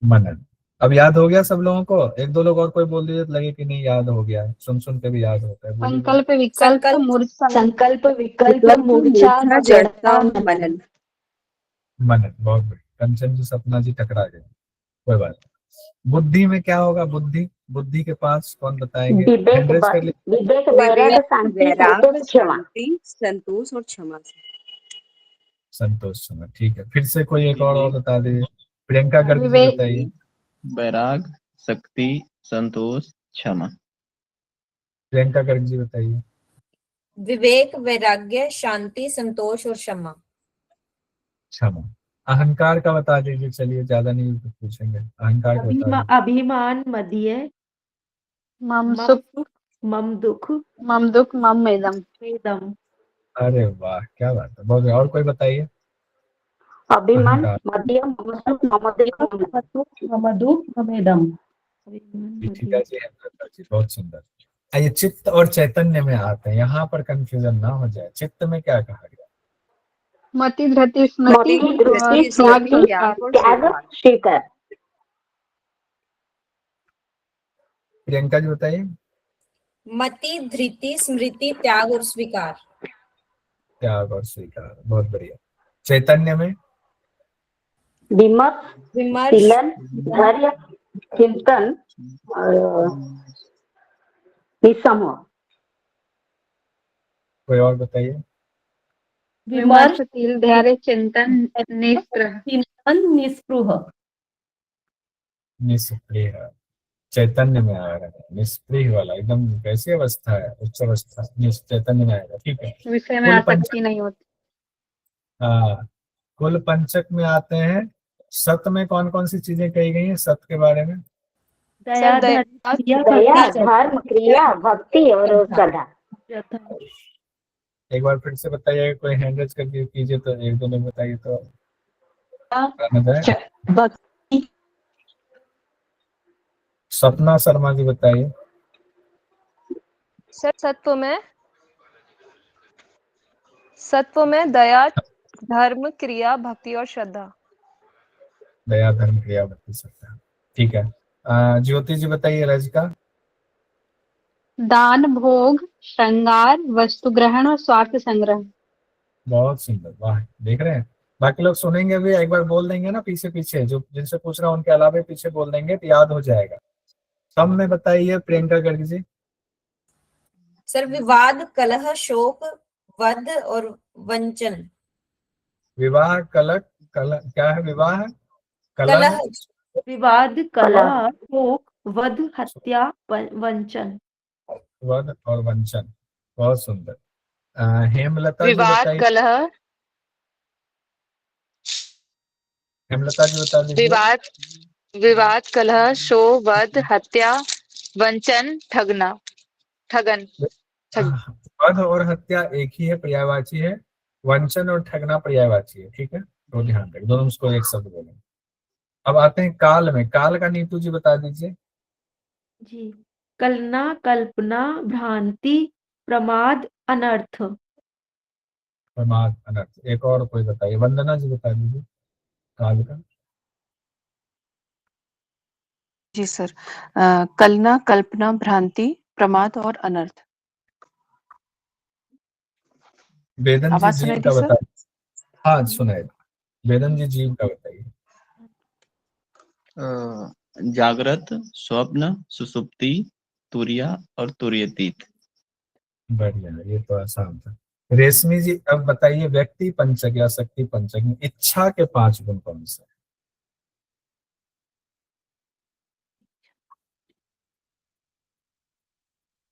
मनन। अब याद हो गया सब लोगों को? 1 2 लोग और कोई बोल दीजिए तो लगे कि नहीं याद हो गया है। सुन सुन के भी याद होता है। बोलिए। संकल्प, विकल्प, संकल्प, मूर्छा। संकल्प, विकल्प, विकल्प, मूर्छा, मूर्छा, जड़ता, जड़ता, मनन। मनन, बहुत बढ़िया। कंचन जी, सपना जी टकरा गए, कोई बात नहीं। बुद्धि में क्या होगा? बुद्धि, बुद्धि के पास कौन बताएंगे? विवेक, हैंड रेज कर लीजिए। विवेक, वैराग्य, शांति, वैराग, संतोष, क्षमा। शांति, संतोष और क्षमा। संतोष सुना। ठीक है, फिर से कोई एक और बता दीजिए। प्रियंका गर्ग जी विवेक, बताइए। वैराग, शक्ति, संतोष, क्षमा। प्रियंका गर्ग जी बताइए। विवेक, वैराग्य, शांति, संतोष और क्षमा। क्षमा। अहंकार का बता दीजिए, चलिए ज्यादा नहीं पूछेंगे, अहंकार का बता दीजिए। अभिमान, मदीय, मम सुख मम दुख, मम दुख मम मेदम। वेदम। अरे वाह, क्या बात है, बहुत। और कोई बताइए। अभिमान अहंकार। मध्यम मम सुख मम देह मम दुख ममेदम। ठीक जी, हेमलता जी, बहुत सुंदर। आइए, चित्त और चैतन्य में आते हैं, यहाँ पर कंफ्यूजन ना हो जाए। चित्त में क्या कहा गया? मति धृति स्मृति मति और धृति त्याग स्मृति त्याग और त्याग स्वीकार। स्वीकार। प्रियंका जी बताइए। मति, धृति, स्मृति, त्याग और स्वीकार। त्याग और स्वीकार, बहुत बढ़िया। चैतन्य में विमर्श, विमर्श, शीलन, धैर्य, चिंतन और निसमो। कोई और बताइए। विमर्श, विमर्श, तिल, धैर्य, चिंतन, निस्पृह। चिंतन, निस्पृह। निष्क्रिय। चैतन्य में आ रहा है, निष्क्रिय वाला एकदम कैसी अवस्था है, उच्च अवस्था, चैतन्य में आएगा। ठीक है। विषय में कुल आसक्ति पंचक। नहीं होती। हाँ, कुल पंचक में आते हैं। सत में कौन कौन सी चीजें कही गई हैं सत के बारे में? दया, दया, धर्म, दया, धर्म, क्रिया, भक्ति और श्रद्धा। एक बार फिर से बताइए, कोई हैंड रेज करके कीजिए तो एक दो लोग बताइए तो आना जाए। भक्ति, सपना शर्मा जी बताइए। सर सत्व में दया, धर्म, क्रिया, भक्ति और श्रद्धा। दया, धर्म, क्रिया, भक्ति, श्रद्धा। ठीक है। ज्योति जी बताइए, रज का। दान, भोग, श्रृंगार, वस्तु ग्रहण और स्वार्थ संग्रह। बहुत सुंदर, वाह। देख रहे हैं, बाकी लोग सुनेंगे भी, एक बार बोल देंगे ना पीछे पीछे, जो जिनसे पूछ रहा हूं उनके अलावा पीछे बोल देंगे तो याद हो जाएगा। सब में बताइए, प्रियंका गर्ग जी। सर विवाद, कलह, शोक, वध और वंचन। विवाह, कलह, क्या है? विवाह, कलह, विवाद, कलह, शोक, वध, हत्या, वंचन। वध और वंचन। बहुत सुंदर। हेमलता जी विवाद, बताइए। कलह, हेमलता जी बता दीजिए। विवाद, कलह, शोक, वध, हत्या, वंचन, ठगन। वध और हत्या एक ही है, पर्यायवाची है। वंचन और ठगना पर्यायवाची है। ठीक है, तो ध्यान रखें, दोनों उसको एक शब्द बोलेंगे। अब आते हैं काल में। काल का नीतू जी बता दीजिए। जी, कलना, कल्पना, भ्रांति, प्रमाद, अनर्थ। प्रमाद, अनर्थ। एक और कोई बताइए, वंदना जी बता दीजिए काल का। जी सर, कलना, कल्पना, भ्रांति, प्रमाद और अनर्थ। वेदन जी आवाज जीव सुनाई का दी सर? बताइए। हाँ सुनाए। वेदन जी जीव का बताइए। जागृत, स्वप्न, सुसुप्ति, तुरिया और तुर्यतीत। बढ़िया, ये तो आसान था। रेशमी जी अब बताइए, व्यक्ति पंचक या शक्ति पंचक में इच्छा के 5 गुण कौन से?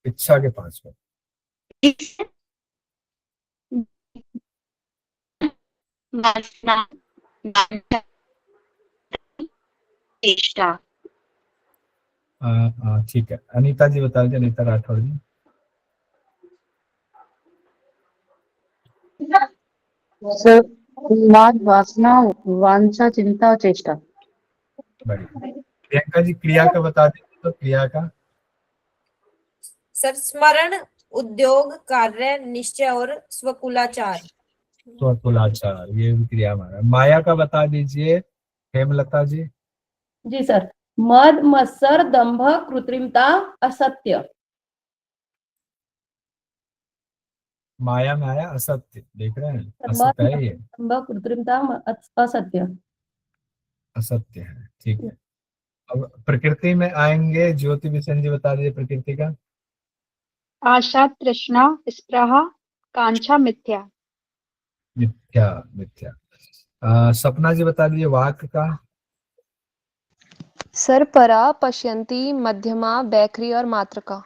इच्छा के 5 गुण। चेष्टा। ठीक है, अनीता जी बता दीजिए, अनीता राठौर जी। सर उन्माद, वासना, वांछा, चिंता और चेष्टा। बढ़िया। प्रियंका जी क्रिया का बता दीजिए, तो क्रिया का। सर स्मरण, उद्योग, कार्य, निश्चय और स्वकुलाचार। स्वकुलाचार, ये भी क्रिया माना। माया का बता दीजिए, हेमलता जी। जी सर, मद, मत्सर, दंभ, कृत्रिमता, असत्य। माया में आया असत्य, देख रहे हैं, मद, असत्य है ये, दंभ, कृत्रिमता, असत्य। असत्य है। ठीक है। अब प्रकृति में आएंगे, ज्योति बिशन जी बता दीजिए प्रकृति का। आशा, तृष्णा, स्पृहा, कांक्षा, मिथ्या। मिथ्या, मिथ्या। सपना जी बता दीजिए वाक का। सर परा पश्यन्ति मध्यमा बैखरी और मात्रका।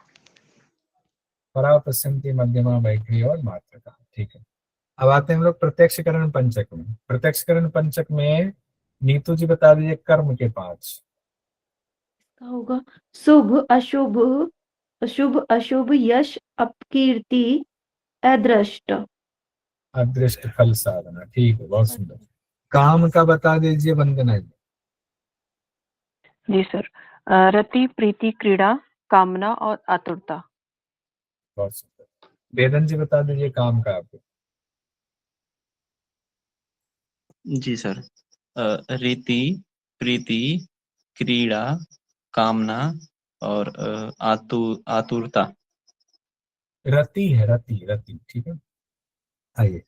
परा पश्यन्ति मध्यमा बैखरी और मात्रका। ठीक है, अब आते हैं हम लोग प्रत्यक्षकरण पंचक में। प्रत्यक्षकरण पंचक में नीतू जी बता दीजिए कर्म के 5। क्या होगा? शुभ अशुभ, शुभ अशुभ, यश अपकीर्ति, अदृष्ट। अदृष्ट फल साधना। ठीक है, बहुत सुंदर। काम का बता दीजिए वंदना जी। जी सर, रति, प्रीति, क्रीड़ा, कामना और आतुरता। बहुत सुंदर। वेदन जी बता दीजिए काम का आपको। जी सर, रीति, प्रीति, क्रीड़ा, कामना और आतुरता। रति है, रति रति। ठीक है, आइए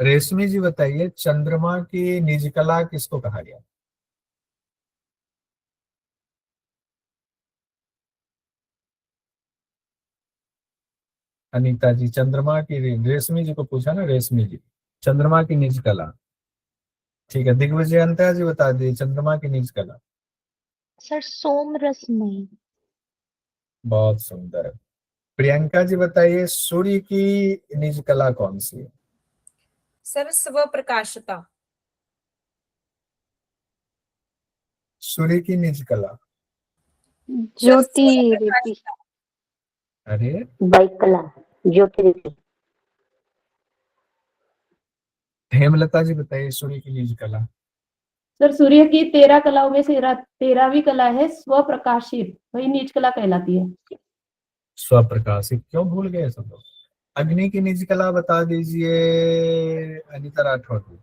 रेशमी जी बताइए चंद्रमा की निज कला किसको कहा गया? अनीता जी, चंद्रमा की, रेशमी जी को पूछा ना, रेशमी जी, चंद्रमा की निज कला। ठीक है, दिग्विजय अंतरा जी बता दीजिए चंद्रमा की निज कला। सर सोम रश्मि। बहुत सुंदर। प्रियंका जी बताइए सूर्य की निज कला कौन सी है? सर स्वप्रकाशता। सूर्य की निज कला। ज्योति रीति। स्वप्रकाशता। अरे वैकला, ज्योतिरिति। हेमलता जी बताइए सूर्य की निज कला। सर सूर्य की 13 कलाओं में से 13वीं कला है स्वप्रकाशित, वही नीच कला कहलाती है। स्वप्रकाशित क्यों भूल गए सब लोग? अग्नि की निज कला बता दीजिए अनिता राठौर जी।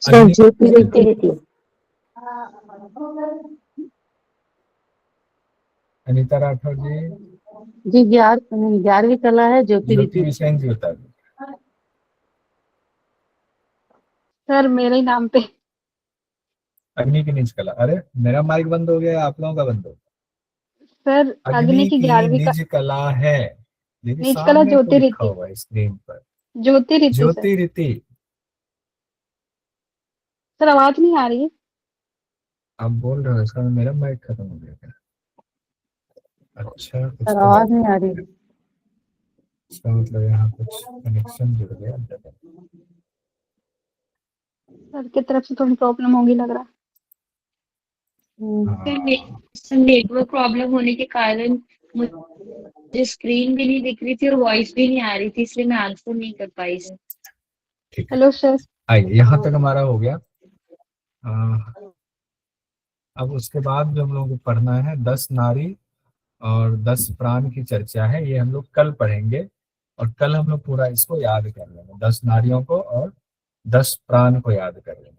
अग्नि- ज्योतिरिति। अनिता राठौर जी। जी 11वीं कला है ज्योति ज्योतिरिति। विषयन जी बता दीजिए। सर मेरे ही नाम पे। अग्नि की निज कला। अरे मेरा माइक बंद हो गया, आप लोगों का बंद हो गया। सर अग्नि की 11वीं निज कला है, देखिए निज कला सामने ज्योति आपको लिखा रीति। हुआ है स्क्रीन पर, ज्योति रीति सर। ज्योति रीति। सर आवाज नहीं आ रही है। आप बोल रहे हो, इसका मेरा माइक खत्म हो गया क्या? अच्छा, कुछ सर तो आवाज है। नहीं आ रही। इसका मतलब यहाँ कुछ कनेक्शन जुड़ गया। सर की तरफ से थोड़ी प्रॉब्लम होगी लग रहा है। हाँ, नेटवर्क प्रॉब्लम होने के कारण मुझे स्क्रीन भी नहीं दिख रही थी और वॉइस भी नहीं आ रही थी, इसलिए मैं आंसर नहीं कर पाई सर। ठीक है, हेलो सर। आइए यहाँ तक हमारा हो गया। अब उसके बाद जो हम लोग को पढ़ना है 10 नारी और 10 प्राण की चर्चा है, ये हम लोग कल पढ़ेंगे। और कल हम लोग पूरा इसको याद कर लेंगे, 10 नारियों को और 10 प्राण को याद कर लेंगे।